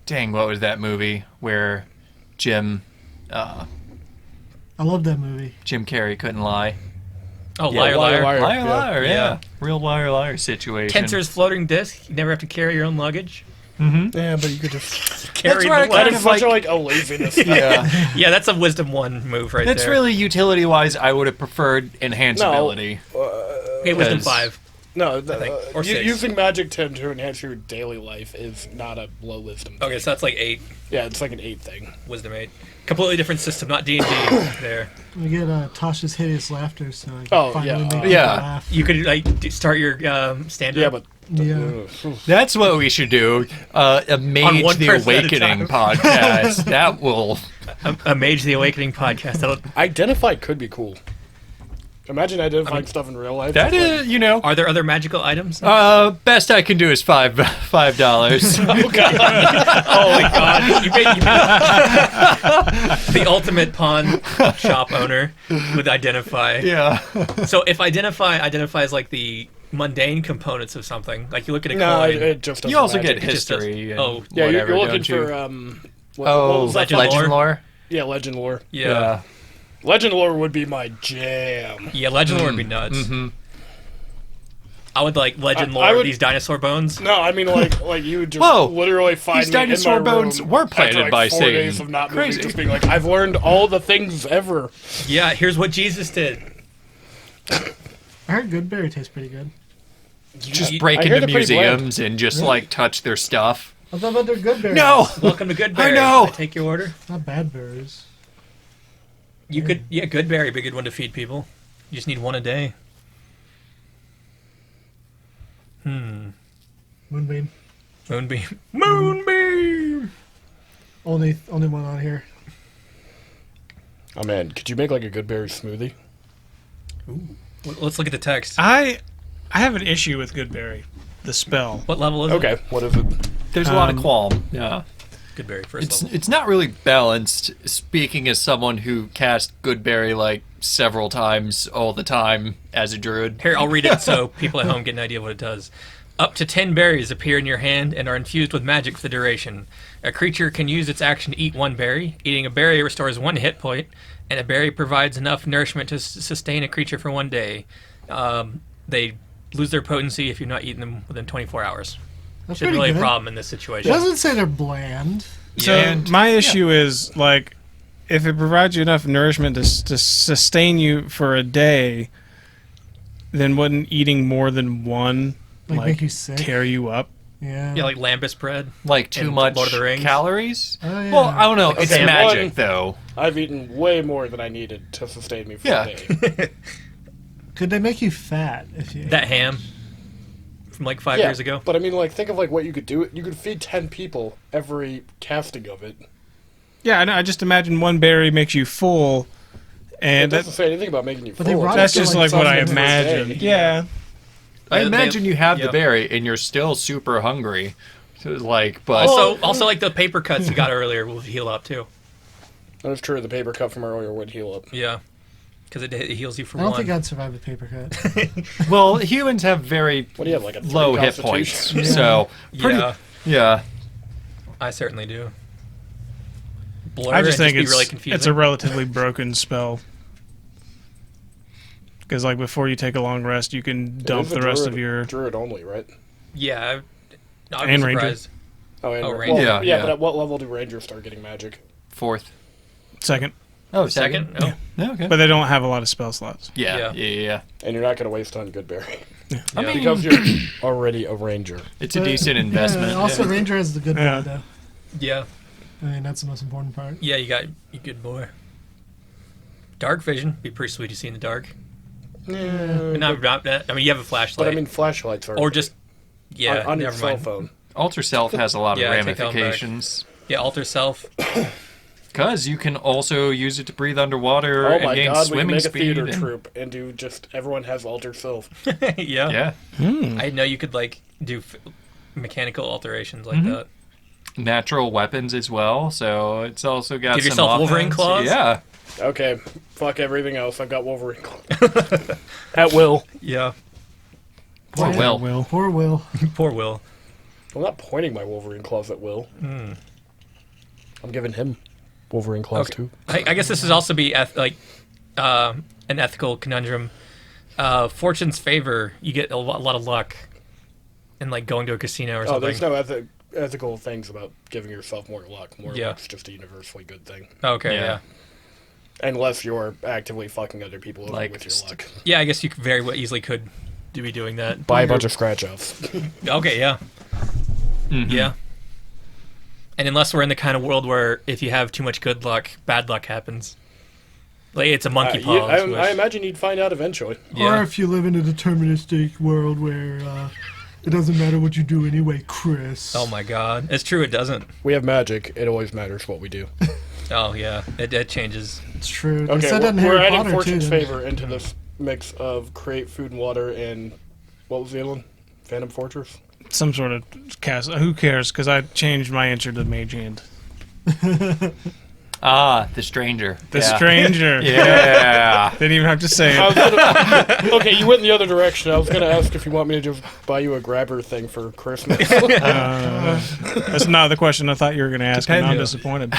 Dang, what was that movie where Jim I love that movie. Carrey couldn't lie? Oh, Yeah, liar, liar. liar. Liar, Yeah. liar, yeah. Yeah. Real liar situation. Tensor's floating disc. You never have to carry your own luggage. Yeah, but you could just. Carry where I the kind That luggage. is such a laziness. Yeah. Yeah, that's a wisdom 1 move right That's there. really utility wise. I would have preferred enhanceability. Okay, wisdom 'cause- 5. No, think. Or 6. using magic to enhance your daily life is not a low wisdom. Okay, thing. so that's like 8. Yeah, it's like an 8 thing. Wisdom 8. Completely different system, not D&D there. We get Tasha's hideous laughter, so I can Oh, finally yeah. make people Yeah. laugh. You could like start your stand-up. Yeah, but Yeah. That's what we should do. A Mage one the person at a Awakening time. podcast. That will. a Mage the Awakening podcast. identify could be cool. Imagine identifying stuff in real life. That Just is, you know. Are there other magical items? Best I can do is $5. Holy God! You made the ultimate pawn shop owner with identify. Yeah. So if identify identifies like the mundane components of something, like you look at a no, coin. it just doesn't You also magic. get It just does- history. And oh. Yeah, whatever, you're looking don't you? for what Oh, was that? Legend lore. Yeah, legend lore. Yeah. Legend lore would be my jam. Yeah, legend lore would be nuts. Mm-hmm. I would like legend I lore would- these dinosaur bones. No, I mean like you would just Whoa, literally find these me dinosaur in my bones room were after, planted like, by 4 Satan. days of not moving, Crazy. just being like, I've learned all the things ever. Yeah, here's what Jesus did. I heard Goodberry tastes pretty good. Just You- break I hear into they're pretty bland. museums and just Really? like touch their stuff. I thought about their good berries. No. Welcome to Goodberry. I know. I take your order. Not bad berries. You could, yeah, Goodberry, be a good one to feed people. You just need one a day. Moonbeam. Moonbeam. Moonbeam! Only one on here. Oh man, could you make like a good berry smoothie? Let's look at the text. I have an issue with Goodberry, the spell. What level is Okay, what is it? There's a lot of qualm. Yeah. it? Goodberry, first level. It's not really balanced. Speaking as someone who cast Goodberry like several times all the time as a druid. Here, I'll read it so people at home get an idea of what it does. Up to 10 berries appear in your hand and are infused with magic for the duration. A creature can use its action to eat one berry. Eating a berry restores 1 hit point, and a berry provides enough nourishment to sustain a creature for 1 day. They lose their potency if you've not eaten them within 24 hours. That's Shouldn't pretty really good. a problem in this It situation. doesn't say they're bland. So my issue is like, if it provides you enough nourishment to sustain you for a day, then wouldn't eating more than one Like make you sick. tear you up? Yeah. Yeah, like lambus bread. Like too And much Lord of the Rings. calories? Oh, yeah. Well, I don't know. It's Okay, magic, one- though. I've eaten way more than I needed to sustain me for Yeah. a day. Could they make you fat if you? That ham from like 5 Yeah, years ago. But I mean, like, think of like what you could do. You could feed 10 people every casting of it. Yeah, I know. I just imagine one berry makes you full, It and doesn't say anything about making you But they full. rot that's you just like like what I something for a imagine. day. Yeah. I Yeah, imagine you have the yeah. berry and you're still super hungry. So, like, but Also, like the paper cuts you got earlier will heal up too. That's true. The paper cut from earlier would heal up. Yeah, because it heals you for I don't one. think I'd survive the paper cut. well, humans have very What do you have, like a 3 low hit points. constitution? So, yeah, yeah. I certainly do. Blur I just and think be it's really confusing. it's a relatively broken spell. Because like before you take a long rest, you can It dump is a the rest of druid- your. druid only, right? yeah. I And was ranger. surprised. Oh, and Oh, well, ranger. yeah, Yeah. But at what level do rangers start getting magic? Fourth. Second, Oh, Second? Oh, Yeah, okay. but they don't have a lot of spell slots. Yeah, Yeah. yeah. And you're not going to waste on good berry I Yeah. mean, because you're already a ranger. it's a decent investment. Yeah, also, yeah. Ranger has the good Yeah. boy, though. yeah. I mean, that's the most important part. Yeah, you got you good boy. Dark vision be pretty sweet to see in the dark. Yeah, Not that. I mean, you have a flashlight, but I mean, flashlights are or just yeah. on your never cell mind. phone. Alter Self has a lot of Yeah, I take that one back. ramifications. Yeah, alter self. Because you can also use it to breathe underwater Oh and my gain god, we can swimming make a speed. theater and- troupe and do just everyone has alter self. Yeah. Yeah. I didn't know you could like do mechanical alterations like Mm-hmm. that. Natural weapons as well, so it's also got Give some yourself Wolverine offense. claws? Yeah. Okay, fuck everything else. I've got Wolverine claws. At will. Yeah. Poor Will. Will. Poor Will. Poor Will. I'm not pointing my Wolverine claws at Will. Hmm. I'm giving him Wolverine claws Okay. too. I guess this is also be an ethical conundrum. Fortune's favor, you get a lot of luck in like going to a casino or Oh, something. there's no ethical things about giving yourself more luck. More Yeah. luck's just a universally good thing. Okay, Yeah. yeah. Unless you're actively fucking other people over Like, with your luck. Yeah, I guess you could very easily could be doing that. Buy a bunch of scratch offs. Okay, yeah. Mhm. Yeah. And unless we're in the kind of world where if you have too much good luck, bad luck happens. Like it's a monkey paw. I imagine you'd find out eventually. Yeah. Or if you live in a deterministic world where it doesn't matter what you do anyway, Chris. Oh my god. It's true, it doesn't. We have magic. It always matters what we do. Oh yeah. It changes. It's true. They Okay, said that in we're Harry adding Potter Fortune's too. favor into this mix of create food and water and what was the other one? Phantom Fortress. Some sort of cast. Who cares? Because I changed my answer to Mage Hand. Ah, the stranger. The Yeah. stranger. Yeah. Didn't even have to say I it. was gonna, okay, you went in the other direction. I was going to ask if you want me to just buy you a grabber thing for Christmas. That's not the question I thought you were going to ask, and I'm Depends. disappointed.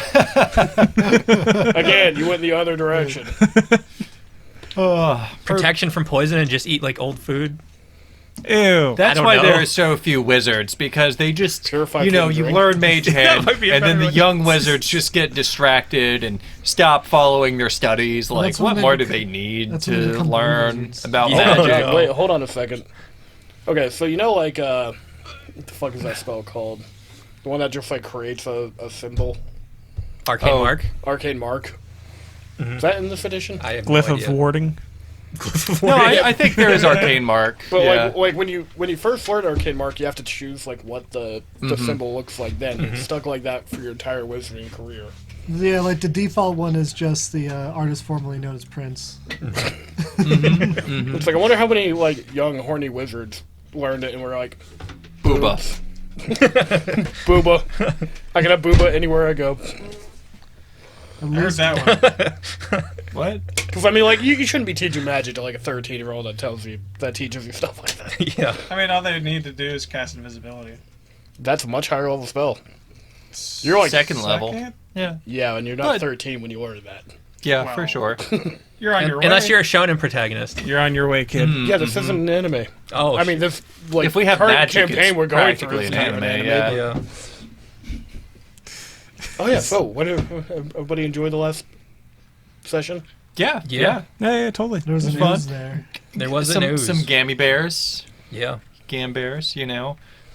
Again, you went in the other direction. Protection from poison and just eat like old food. Ew. That's don't why know. there are so few wizards, because they just, Purify you know, food you drink. learn Mage Hand, might be a and then better the one. young wizards just get distracted and stop following their studies. Like, that's when what they more do become- they need that's when they to become learn wizards. about Yeah. magic? Okay, wait, hold on a second. Okay, so you know, like, what the fuck is that spell called? The one that just, like, creates a symbol? Arcane Oh. mark. Arcane Mark. Is that in this edition? I have Glyph no of idea. warding. No, I think there is Arcane Mark. But yeah. like when you first learn Arcane Mark, you have to choose like what the symbol looks like. Then it's stuck like that for your entire wizarding career. Yeah, like the default one is just the artist formerly known as Prince. It's like I wonder how many like young horny wizards learned it and were like, Booba. "Booba, I can have Booba anywhere I go." At I heard least that one. What? Because I mean, like you shouldn't be teaching magic to like a 13-year-old that teaches you stuff like that. Yeah. I mean, all they need to do is cast invisibility. That's a much higher level spell. You're like Second level. Second? Yeah. Yeah, and you're not But- 13 when you learn that. Yeah, for sure. You're on your way. Unless you're a shonen protagonist. You're on your way, kid. Yeah, this isn't an anime. Oh, I mean, this like If we have current magic, campaign it's we're going through practically is an kind of anime, but- yeah. Oh yeah. So, what? Everybody enjoy the last session? Yeah, Yeah. Yeah, totally. There was It an was ooze there. There was a some news. some gammy bears, Yeah. gam bears. You know,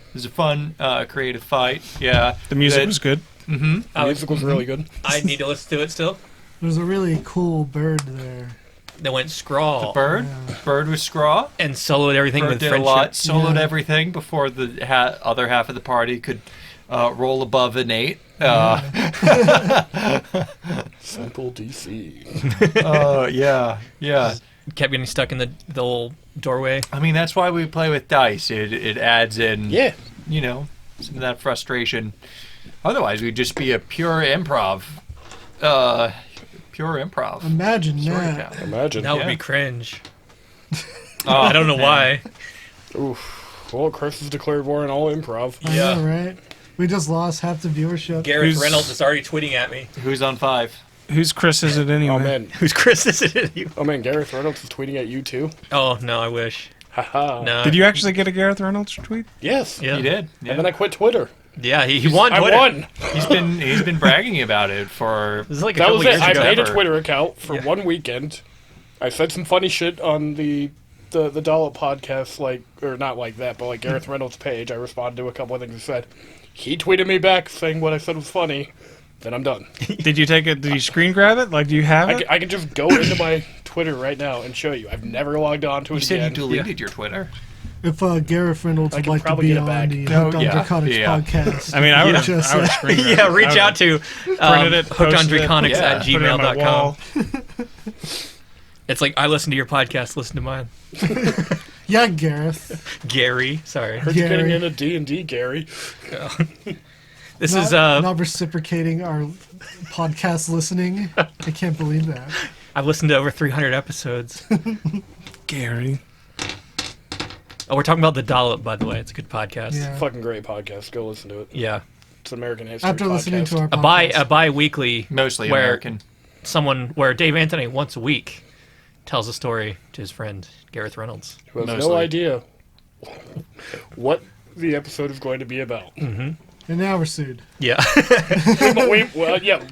it was a fun, creative fight. Yeah, The music was good. Mm-hmm. The music was really good. I need to listen to it still. There's a really cool bird there. They went scrawl. Bird, Yeah. bird was scraw. And soloed everything Bird with did a friendship. lot, soloed Yeah. everything before the other half of the party could roll above an 8. Simple DC. Yeah. Kept getting stuck in the old doorway. I mean, that's why we play with dice. It adds in, Yeah. you know, some of that frustration. Otherwise, we'd just be a pure improv. Pure improv. Imagine Story that. town. Imagine. That would Yeah. be cringe. Oh, I don't know man. why. Oof. Well, Chris has declared war on all improv. I know, right? We just lost half the viewership. Gareth Who's- Reynolds is already tweeting at me. Who's on 5? Whose Chris is it anyway? Oh man. Who's Chris? Is it you? Oh man. Gareth Reynolds is tweeting at you too. Oh no, I wish. Haha. No. Did you actually get a Gareth Reynolds tweet? Yes. Yeah. He did. Yeah. And then I quit Twitter. Yeah, he won I Twitter. won. He's been bragging about it for. This is like a That couple was it. years I ago. made a Ever. Twitter account for Yeah. one weekend. I said some funny shit on the Dollop podcast, like, or not like that, but like Gareth Reynolds' page. I responded to a couple of things he said. He tweeted me back saying what I said was funny. Then I'm done. Did you take it? Did you screen grab it? Like, do you have it? I can just go into my Twitter right now and show you. I've never logged on to You it said you again. deleted your Twitter. If Gareth Reynolds I would can like to probably be get it on back. the Oh, Hooked on yeah, Draconics yeah. podcast, I mean, I would Yeah. have. Just, I would screen grab Yeah, it. reach out to Printed it, hooked on posted it. Draconics Yeah. at Put it on my gmail.com. wall. It's like, I listen to your podcast, listen to mine. yeah, Gareth. Gary, sorry. Heard you getting Gary. into D&D, Gary. This not, is not reciprocating our podcast listening. I can't believe that. I've listened to over 300 episodes. Gary. Oh, we're talking about The Dollop, by the way. It's a good podcast. Yeah. Fucking great podcast. Go listen to it. Yeah. It's an American history After podcast. listening to our A podcast. bi-weekly Mostly where American. where Dave Anthony once a week tells a story to his friend Gareth Reynolds. Who has Mostly. no idea what the episode is going to be about. And now we're sued. Yeah.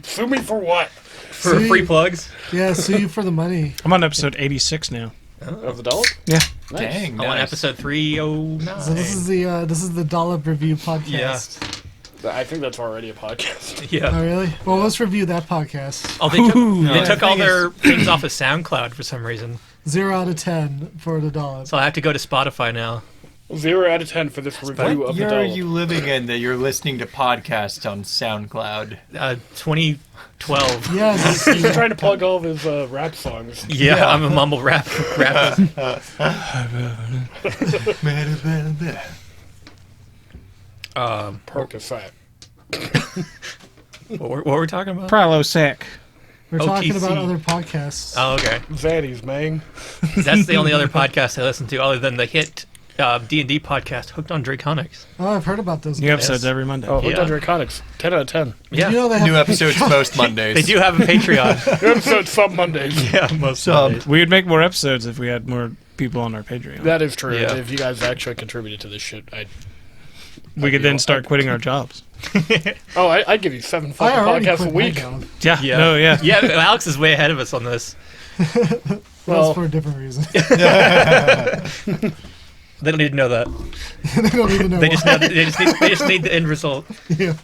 Sue me for what? For See? free plugs. Yeah, sue you for the money. I'm on episode 86 now. Of the dollar? Yeah. Nice. Dang, On nice. episode 309. So this is the Dollop Review podcast. I think that's already a podcast. Yeah. Oh really? Well, let's review that podcast. Oh, they took all their things off of SoundCloud for some reason. 0 out of 10 for the Dollop. So I have to go to Spotify now. 0 out of 10 for this review What of the year are dollar. you living in that you're listening to podcasts on SoundCloud? 2012. Yes. He's trying to plug all of his rap songs. Yeah, I'm a mumble rapper. Percocet. What were we talking about? Prilosec. We're talking OTC. about other podcasts. Oh, okay. Zaddies, man. That's the only other podcast I listen to other than the hit D&D podcast, Hooked on Draconics. Oh, I've heard about those. New guys. episodes every Monday. Oh, Hooked on Yeah. Draconics. 10 out of 10. Yeah. You know they have New episodes most Mondays. They do have a Patreon. New episode some Mondays. Yeah, most Some. Mondays. We would make more episodes if we had more people on our Patreon. That is true. Yeah. If you guys actually contributed to this shit, We could then start quitting our jobs. I'd give you 7 I fucking already podcasts quit a my week. job. Yeah. Yeah. No, yeah. Yeah, Alex is way ahead of us on this. Well- That's for a different reason. They don't need to know that. They don't even know They why. just know, they just need the end result. Yeah.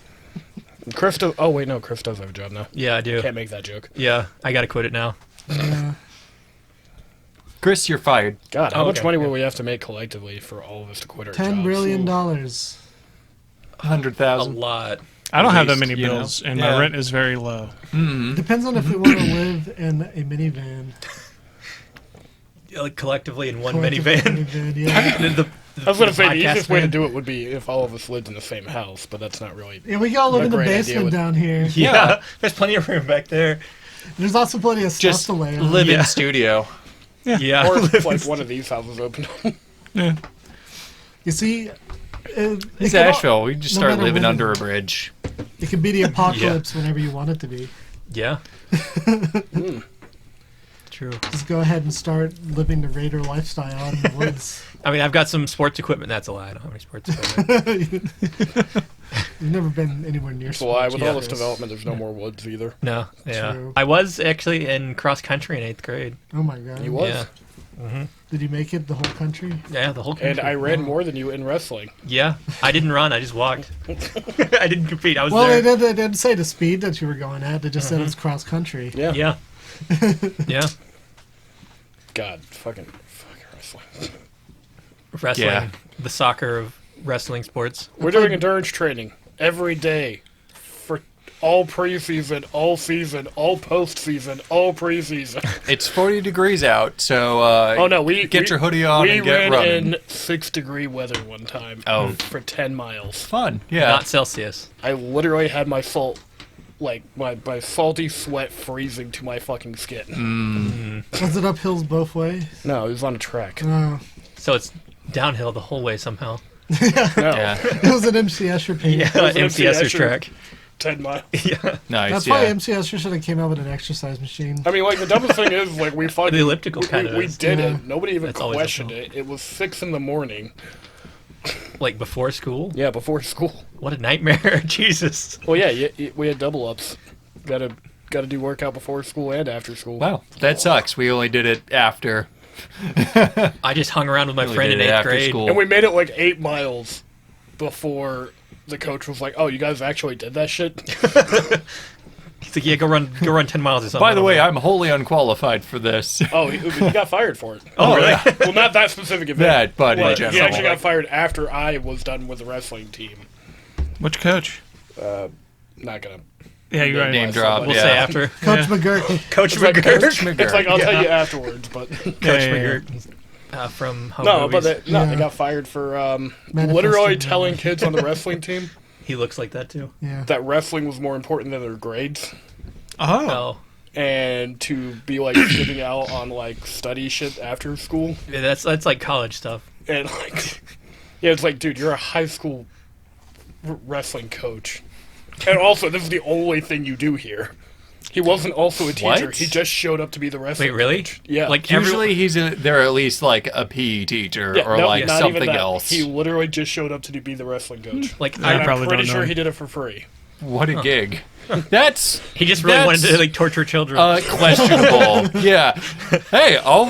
Chris does. Oh wait, no. Chris does have a job now. Yeah, I do. Can't make that joke. Yeah, I gotta quit it now. Yeah. Chris, you're fired. God, how Oh, much okay. money will we have to make collectively for all of us to quit our $10 jobs? billion. A 100,000. lot. I don't have that Least, many you know? bills, and Yeah. my rent is very low. Depends on if we want to live in a minivan. Like collectively in one Collective minivan. Yeah. I was going to say the podcast easiest way to van. do it would be if all of us lived in the same house, but that's not really. Yeah, we gotta live A in the great idea basement with- down here. Yeah, there's plenty of room back there. There's also plenty of stuff Just to lay on. live Yeah. in studio. Yeah. Or if like one of these houses opened. Yeah. You see, It's Asheville. We just no start matter living when- under a bridge. It can be the apocalypse whenever you want it to be. Yeah. True. Just go ahead and start living the raider lifestyle out in the woods. I mean, I've got some sports equipment. That's a lie. I don't have any sports equipment. You've never been anywhere near. That's why with all this sports. development, there's no more woods either. No. Yeah. True. I was actually in cross country in 8th grade. Oh my god. He was. Yeah. Did you make it the whole country? Yeah, the whole country. And I ran more than you in wrestling. Yeah. I didn't run. I just walked. I didn't compete. I was Well, there. they didn't say the speed that you were going at. They just said it was cross country. Yeah. Yeah. Yeah. God, fucking wrestling. Wrestling. Yeah. The soccer of wrestling sports. We're doing endurance training every day for all preseason, all season, all postseason, all preseason. It's 40 degrees out, so Oh no, we get your hoodie on we and get ran running. in 6-degree weather one time. Oh. For 10 miles. Fun, yeah. Not Celsius. I literally had my my salty sweat freezing to my fucking skin. Was it up hills both ways? No, it was on a track. Oh. So it's downhill the whole way somehow. No, Yeah, It was an MC Escher paint. Yeah, was MC Escher Escher. track. 10 miles. Yeah. nice. That's why Yeah. MC Escher should have came out with an exercise machine. I mean, like, the dumbest thing is, like, we fucking... The elliptical kind of We is. did Yeah. it. Nobody even That's always questioned uphill. it. It was 6 in the morning. Like before school? Yeah, before school. What a nightmare. Jesus. Well, yeah, we had double ups. Gotta do workout before school and after school. Wow, that sucks. We only did it after. I just hung around with my Only friend did in it 8th after grade. school. And we made it like 8 miles before the coach was like, "Oh, you guys actually did that shit." He's like, yeah, go run 10 miles or something. By the way, I'm wholly unqualified for this. Oh, he got fired for it. Oh, really? Well, not that specific event. That, but in But general. he actually got fired after I was done with the wrestling team. Which coach? Not gonna. Yeah, you're right. Name drop. We'll yeah. say after. Coach McGurk. Coach It's like, McGurk. it's like I'll tell you afterwards, but Coach Yeah, yeah, yeah. McGurk. From Home no, Movies. but they Yeah. got fired for Manifesting literally that. telling kids on the wrestling team He looks like that too. Yeah. that wrestling was more important than their grades, Oh. Oh. and to be like skipping out on like study shit after school, Yeah, that's like college stuff. and like, yeah, it's like, dude, you're a high school wrestling coach, and also this is the only thing you do here. He wasn't also a teacher. What? He just showed up to be the wrestling. Wait, really? coach. Yeah. Like Usually they're at least like a PE teacher Yeah, or no, like not even something that. else. He literally just showed up to be the wrestling coach. like And I I'm probably pretty don't sure know. he did it for free. What a gig. That's he just really wanted to like torture children. questionable. Yeah. Hey, I'll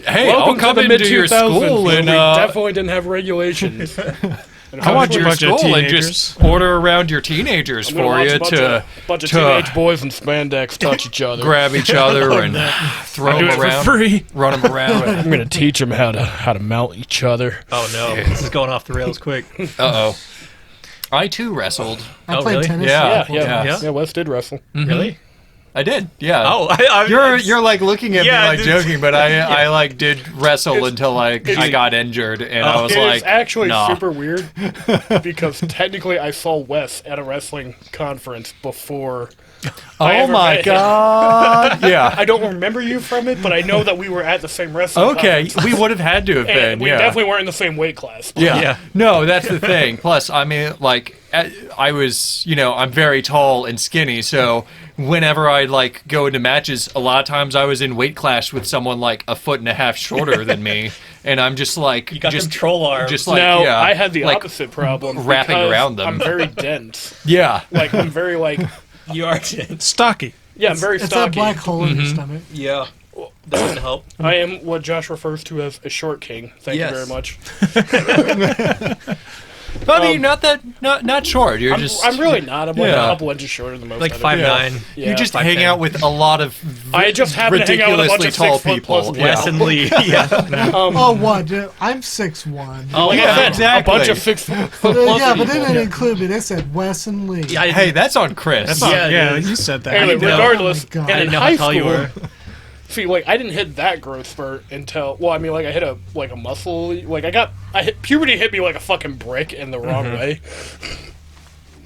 Welcome come to the into your mid-2000s, school where and we definitely didn't have regulations. And I watch a your bunch of school and teenagers. just order around your teenagers I'm gonna for watch you a bunch to of, bunch of to teenage boys in spandex touch each other. grab each other and throw Do them it for around, free. run them around. I'm gonna teach them how to mount each other. Oh no, this is going off the rails quick. Uh oh. I too wrestled. I Oh, played really? tennis. Yeah. Yeah? Wes did wrestle. Really? I did. Yeah. Oh, You're like looking at Yeah, me like this- joking, but I like did wrestle It's- until like it's- I got injured and I was It's like, actually nah. super weird because technically I saw Wes at a wrestling conference before. I Oh ever my met him. god! Yeah. I don't remember you from it, but I know that we were at the same wrestling Okay, conference. we would have had to have been. And we yeah. definitely weren't in the same weight class. but- Yeah. Yeah. No, that's the thing. Plus, I mean, like, I was, I'm very tall and skinny, so whenever I like go into matches, a lot of times I was in weight clash with someone like a foot and a half shorter than me, and I'm just like, You got just them troll arms. just like, Now, yeah, I had the like, opposite problem. wrapping because around them. I'm very dense. Yeah. Like, I'm very, like, you are. Stocky. yeah, I'm very It's stocky. that black hole in your Mm-hmm. stomach. Yeah. That doesn't help. I am what Josh refers to as a short king. Thank Yes. you very much. But I mean, not short. You're just I'm really not. I'm like Yeah. a couple inches shorter than most. Like of them. 5'9". Yeah. you just 5'10". hang out with a lot of I just happen to hang out with a bunch ridiculously of tall 6 foot people. plus Yeah. Wes and Lee. Yeah. Oh, what? Dude? I'm 6'1". Oh, Like Yeah, I said, exactly. a bunch of 6 foot plus Yeah, but they people. didn't include me. They said Wes and Lee. Yeah, I didn't- Hey, that's on Chris. That's not, Yeah, yeah, it is. you said that. Anyway, I know. regardless, Oh my God. and I in didn't know high how tall you school, were. see, like I didn't hit that growth spurt until I mean, like I hit a muscle. Like puberty hit me like a fucking brick in the wrong way.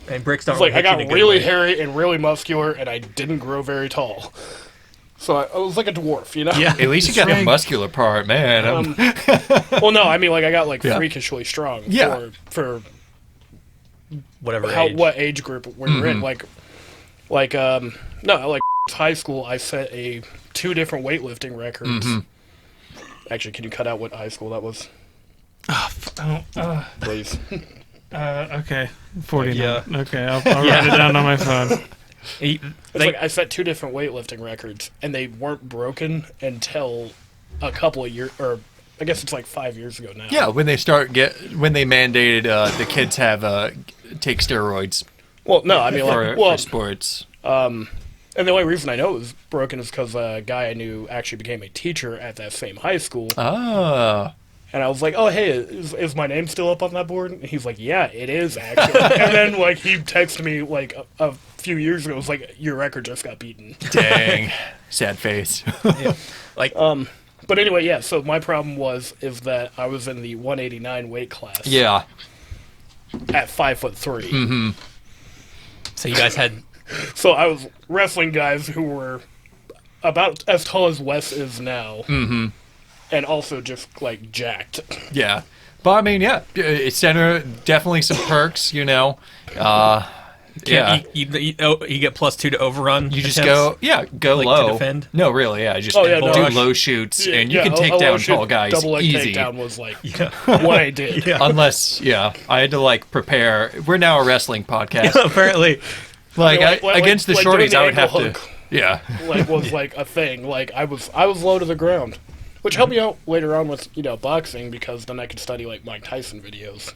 And bricks don't It's like really I hit got you in a good really way. hairy and really muscular, and I didn't grow very tall. So I was like a dwarf, you know. Yeah. At least you got the Strength. muscular part, man. Well, no, I mean like I got like Yeah. freakishly strong. Yeah. For Whatever how age. what age group we were in, like no, like high school, I set 2 different weightlifting records. Actually, can you cut out what high school that was, please? Okay. 49. Yeah. Okay, I'll write it down on my phone. He- It's like I set 2 different weightlifting records, and they weren't broken until a couple of years, or I guess it's like 5 years ago now. Yeah, when they mandated the kids have take steroids Well, no, I mean, like, for sports. And the only reason I know it was broken is because a guy I knew actually became a teacher at that same high school. Oh. And I was like, oh, hey, is my name still up on that board? And he's like, yeah, it is, actually. And then, like, he texted me, like, a few years ago. It was like, your record just got beaten. Dang. Sad face. like, But anyway, yeah, so my problem is that I was in the 189 weight class. Yeah. At 5'3". so you guys had So I was wrestling guys who were about as tall as Wes is now. And also just, like, jacked. Yeah. But I mean, yeah, it's definitely some perks, you know. Yeah. you get +2 to overrun. You just attempts? go Like, low. to defend? No, really, yeah. Just Oh, yeah, no, do I- low shoots, and you Yeah, can take a down low shoot tall guys double leg easy. takedown was, like, what I did. Yeah. Unless, I had to, like, prepare. We're now a wrestling podcast. Apparently. Like, Like, against the like doing shorties, the I would have ankle to... hook. Yeah. Like, was like a thing. Like, I was low to the ground, which helped me out later on with boxing, because then I could study like Mike Tyson videos.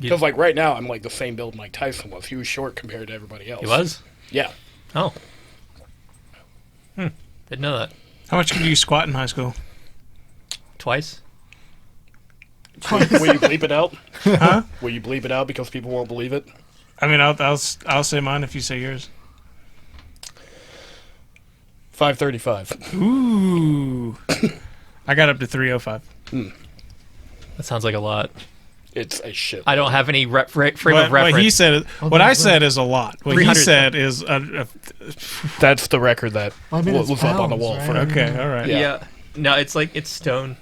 Because like right now I'm like the same build Mike Tyson was. He was short compared to everybody else. He was? Yeah. Oh. Didn't know that. How much could you squat in high school? Twice? Will you bleep it out? Huh? Will you bleep it out because people won't believe it? I mean, I'll say mine if you say yours. 535. Ooh. I got up to 305. That sounds like a lot. It's a shit. I don't have any frame of reference. What he said, what I said is a lot. What he 300. said is That's the record that I mean, it's was up on the pounds, wall right? for okay. All right. Yeah. No, it's like, it's stone.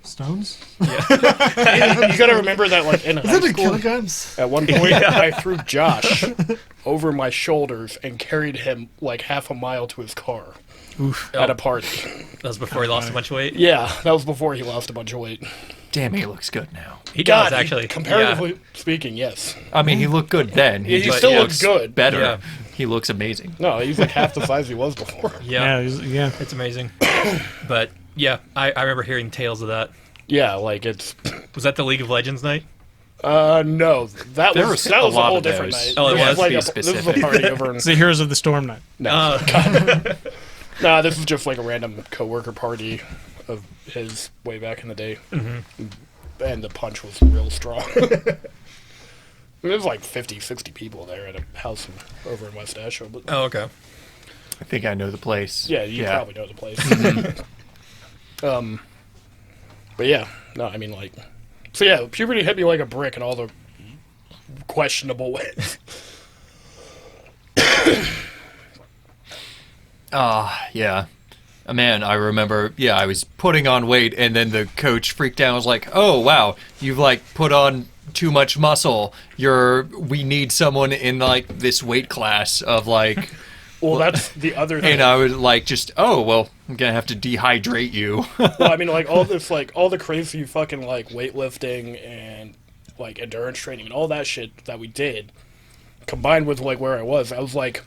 Stones? You gotta remember that, like, in high Is it in school, kilograms? at one point, I threw Josh over my shoulders and carried him like half a mile to his car at a party. That was before he lost a bunch of weight. Yeah, that was before he lost a bunch of weight. Damn, he looks good now. He God, does, actually. comparatively speaking, yes. I mean, he looked good then. He just still looks looks good. better. Yeah. He looks amazing. No, he's like half the size he was before. Yeah. Yeah. It's amazing. But, yeah, I remember hearing tales of that. Yeah, like it's. Was that the League of Legends night? No, that There was was a a lot whole of different those. night. Oh, it This was? like Be this was a specific. party over in. It's the Heroes of the Storm night. No, Oh, nah, this is just like a random coworker party of his way back in the day, and the punch was real strong. I mean, there was like 50, 60 people there at a house over in West Asheville. But oh, okay. I think I know the place. yeah, you probably know the place. But yeah, no, I mean like, so yeah, puberty hit me like a brick in all the questionable ways. Yeah. Man, I remember, I was putting on weight, and then the coach freaked out and was like, oh, wow, you've, like, put on too much muscle. We need someone in, like, this weight class of, like... Well, that's the other thing. And I was like, I'm gonna have to dehydrate you. Well, I mean, like, all this, like, all the crazy fucking, like, weightlifting and, like, endurance training and all that shit that we did, combined with, like, where I was like,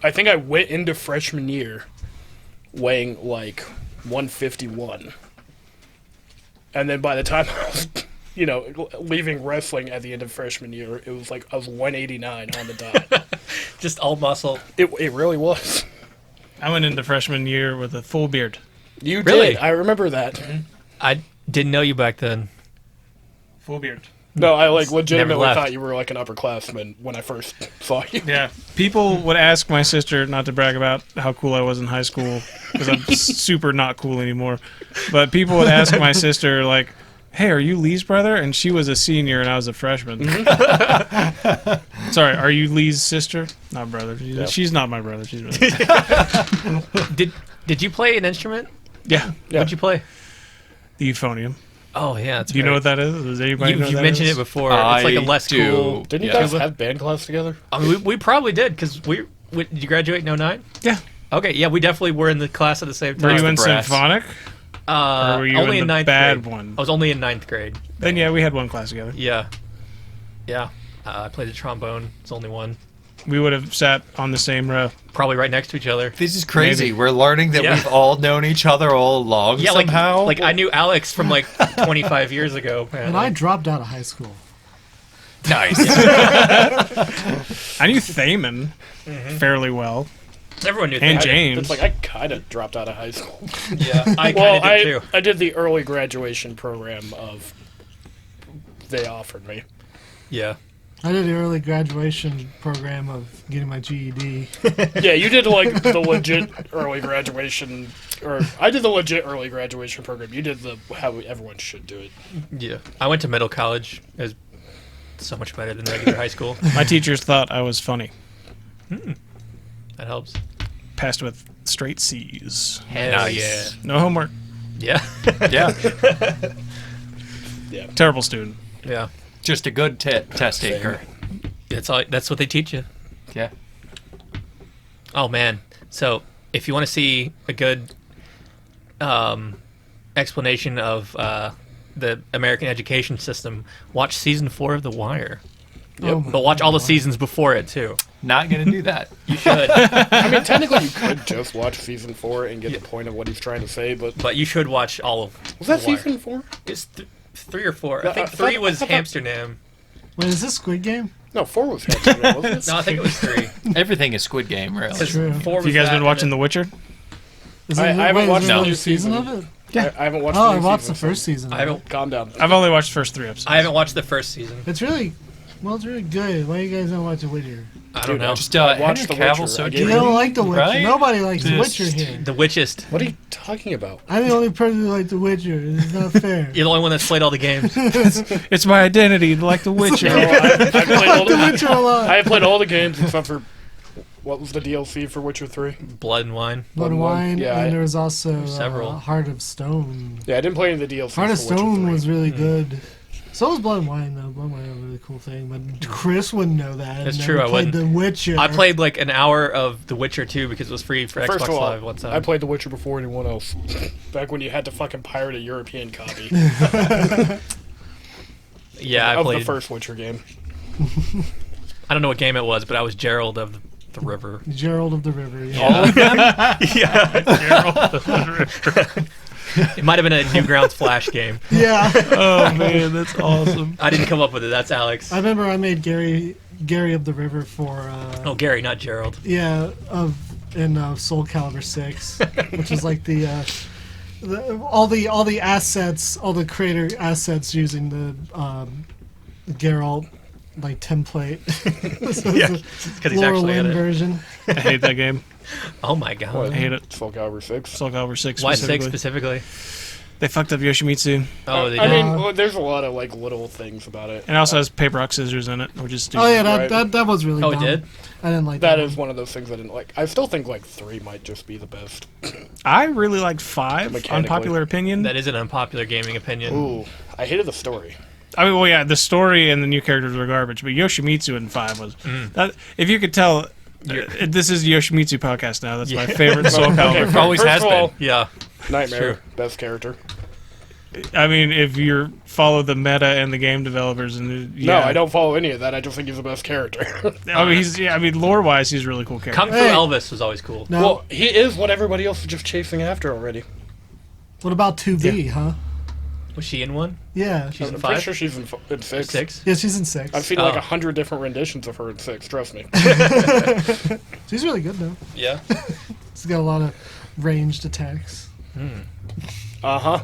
I think I went into freshman year weighing, like, 151. And then by the time I was, leaving wrestling at the end of freshman year, it was like I was 189 on the dot. Just all muscle. It really was. I went into freshman year with a full beard. You Really? did. I remember that. I didn't know you back then. Full beard. No, I, like, legitimately left. thought you were, like, an upperclassman when I first saw you. Yeah. People would ask my sister, not to brag about how cool I was in high school, because I'm super not cool anymore. But people would ask my sister, like, hey, are you Lee's brother? And she was a senior and I was a freshman. Sorry, are you Lee's sister? Not brother. She's not my brother. She's brother. Did you play an instrument? Yeah. What'd you play? The euphonium. Oh, yeah. That's Do you know right. what that is? Does anybody know You've what that mentioned is? it before. It's like a less do. cool. Didn't you Yeah. guys have band class together? I mean, we probably did, because did you graduate in 09? Yeah. Okay, yeah, we definitely were in the class at the same time. Were you in brass. symphonic? or were you only in in the ninth bad grade. one? I was only in ninth grade. Then yeah, we had one class together. Yeah. Yeah. I played the trombone. It's only one. We would have sat on the same row. Probably right next to each other. This is crazy. Maybe. We're learning that Yeah. we've all known each other all along Yeah, somehow. like I knew Alex from like 25 years ago. And Apparently. I dropped out of high school. Nice. I knew Thaman fairly well. Everyone knew And that. James. It's like I kind of dropped out of high school. Yeah, I Well, kind of did too. I did the early graduation program of. They offered me. Yeah. I did the early graduation program of getting my GED. Yeah, you did like the legit early graduation, or I did the legit early graduation program. You did the how everyone should do it. Yeah. I went to middle college. It was so much better than regular high school. My teachers thought I was funny. That helps. Passed with straight C's. Hell yeah. No homework. Yeah. Yeah. Terrible student. Yeah. Just a good test taker. That's what they teach you. Yeah. Oh man. So if you want to see a good explanation of the American education system, watch season 4 of The Wire. Oh my But watch all the God. seasons before it too. Not gonna do that. You should. I mean, technically, you could just watch season 4 and get the point of what he's trying to say, but But you should watch all of was that The Wire. season 4? It's 3 or 4. No, I think I 3 thought- was I thought- Amsterdam. Wait, is this Squid Game? No, 4 was Hamilton, wasn't it? No, I think it was 3. Everything is Squid Game, really. Because True. 4 was Have you guys that, been and watching then- The Witcher? Is I haven't wait, is watched there the another new season season. of it? I haven't watched. Oh, the I new watched the season, first season. I haven't. Calm down. I've only watched the first 3 episodes. I haven't watched the first season. It's really, well, it's really good. Why you guys don't watch The Witcher? I don't know. Just I watched Henry The Witcher. Cavill so I You gave dreamy, don't like The Witcher. right? Nobody likes The Just- Witcher here. The Witchist. What are you talking about? I'm the only person who likes The Witcher. It's not fair. You're the only one that's played all the games. It's my identity to like The Witcher. No, I played I all like The Witcher a lot. I played all the games except for what was the DLC for Witcher 3? Blood and Wine. Blood and Wine, Yeah, and I- there was also Several. Heart of Stone. Yeah, I didn't play any of the DLCs. Heart of for Witcher Stone 3. was really good. So was Blood and Wine, though. Blood and Wine was a really cool thing, but Chris wouldn't know that. That's and true, never I played wouldn't. The Witcher. I played like an hour of The Witcher 2 because it was free for First Xbox of all, Live one time. I played The Witcher before anyone else. Back when you had to fucking pirate a European copy Yeah, I of played. the first Witcher game. I don't know what game it was, but I was Gerald of the River. Gerald of the River. Yeah. All of them? Yeah, Gerald of the River. It might have been a Newgrounds Flash game. Yeah. Oh man, that's awesome. I didn't come up with it. That's Alex. I remember I made Gary of the River for Oh, Gary, not Gerald. in Soul Calibur 6, which is like the all the assets, all the creator assets using the Geralt like template. So Yeah, it's a because he's Laura actually in Lynn it. version. I hate that game. Oh my god. I hate it. Soul Calibur 6. Soul Calibur 6 Why specifically. 6 specifically? They fucked up Yoshimitsu. Oh, they I did. mean, well, there's a lot of like little things about it. And it also has paper rock scissors in it, which is stupid. Oh yeah, Right. that was really Oh, it dumb. did? I didn't like That that. is one of those things I didn't like. I still think like 3 might just be the best. I really liked 5, Mechanically. unpopular opinion. That is an unpopular gaming opinion. Ooh, I hated the story. I mean, well, yeah, the story and the new characters were garbage, but Yoshimitsu in 5 was... That, if you could tell, this is the Yoshimitsu podcast now. That's my favorite Soul Calibur. Okay, always first has of all, been. Yeah. Nightmare, True. best character. I mean, if you follow the meta and the game developers, and No, I don't follow any of that. I just think he's the best character. I mean, lore-wise, he's a really cool character. Kung Fu Hey. Elvis was always cool. Now, Well, he is what everybody else is just chasing after already. what about 2B, huh? Was she in one? Yeah. She's in I'm pretty 5? sure she's in 6. 6? Yeah, she's in 6. I've seen Oh. like 100 different renditions of her in 6. Trust me. She's really good though. Yeah. She's got a lot of ranged attacks. Uh huh.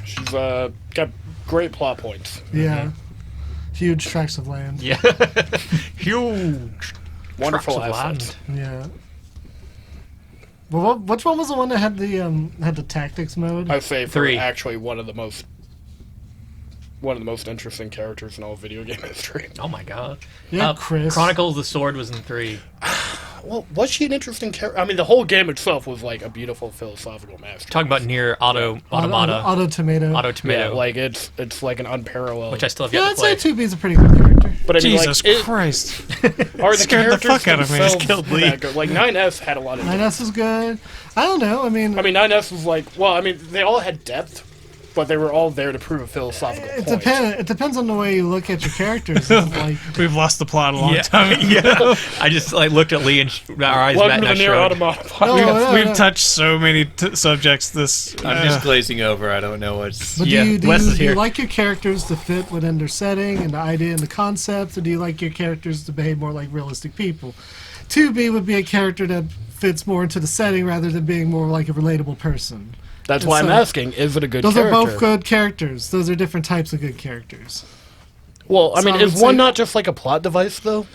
She's got great plot points. Yeah. Huge tracts of land. Yeah. Huge. Wonderful Tracts of assets. land. Yeah. Well, which one was the one that had the tactics mode? I'd say for 3. actually one of the most interesting characters in all video game history. Oh my god. Yeah, Chris. Chronicles of the Sword was in 3. Well, was she an interesting character? I mean, the whole game itself was like a beautiful philosophical masterpiece. Talking about near Automata. Auto Tomato. Auto Yeah, Tomato. like it's like an unparalleled. which I still have Yeah, yet I'd to play. say 2B is a pretty good character. character. But I mean, Jesus like, Christ. are the Scared the characters fuck out of me. themselves Just killed Lee. that good? Like 9S had a lot of. 9S is good. I don't know. I mean, 9S was like, well, I mean, they all had depth, but they were all there to prove a philosophical it point. depends. It depends on the way you look at your characters. It's like, We've lost the plot a long Yeah. time. Yeah. I just like looked at Lee and our eyes met Welcome and to I the Near shrugged. Automata no, podcast. no, We've no. touched so many subjects this. I'm just glazing over. I don't know what's. But Yeah, do Wes is you here. like your characters to fit within their setting and the idea and the concept, or do you like your characters to behave more like realistic people? 2B would be a character that fits more into the setting rather than being more like a relatable person. That's why I'm So- asking: is it a good Those character? are both good characters. Those are different types of good characters. Well, I So mean, I would is one say- not just like a plot device though?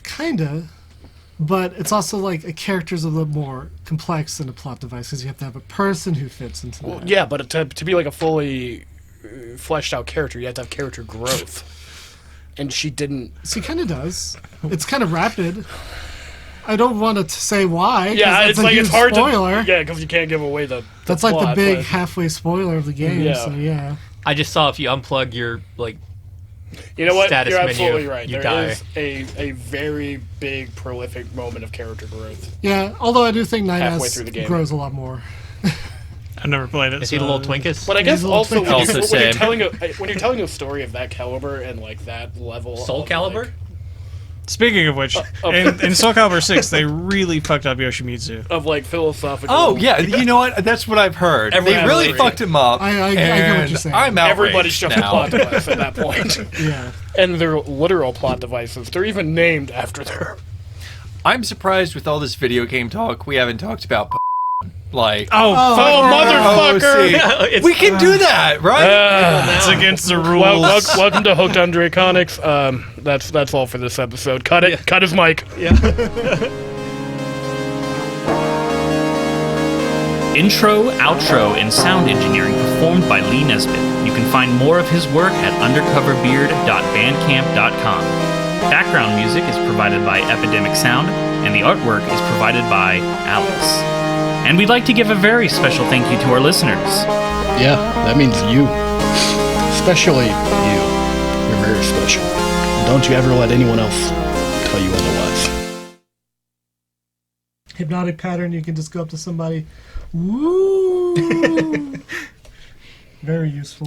Kinda. But it's also like a character's a little more complex than a plot device because you have to have a person who fits into that. Well, yeah, but to be like a fully fleshed out character, you have to have character growth. And she didn't. So he kind of does. It's kind of rapid. I don't want to say why. 'cause Yeah, that's it's a like huge it's hard spoiler. to. Yeah, because you can't give away the. That's like the plot, big but- halfway spoiler of the game. Yeah. So yeah. I just saw if you unplug your like You know what? status You're menu, absolutely right. you There die. is a very big, prolific moment of character growth. Yeah. Although I do think Halfway through the 9S game. grows a lot more. I've never played it. is he the little Twinkus? But I guess He's a little also, twinkie. Also same. when you're telling a story of that caliber and like that level, Soul of, Calibur? like, Speaking of which, in Soul Calibur 6, they really fucked up Yoshimitsu. of like philosophical. Oh yeah, you know what? That's what I've heard. They Everyone really agrees. fucked him up. I get what and you're saying. I'm outraged Everybody's just a now. plot device at that point, Yeah. and they're literal plot devices. They're even named after their. I'm surprised with all this video game talk. We haven't talked about like. Oh, Oh, motherfucker! OOC. We can do that, right? it's against the rules. Welcome to Hooked on Draconics. That's all for this episode. Cut it. Yeah. Cut his mic. Intro, outro, and sound engineering performed by Lee Nesbitt. You can find more of his work at undercoverbeard.bandcamp.com. Background music is provided by Epidemic Sound, and the artwork is provided by Alex. And we'd like to give a very special thank you to our listeners. Yeah, that means you. Especially you. You're very special. And don't you ever let anyone else tell you otherwise. Hypnotic pattern. You can just go up to somebody. Woo. Very useful.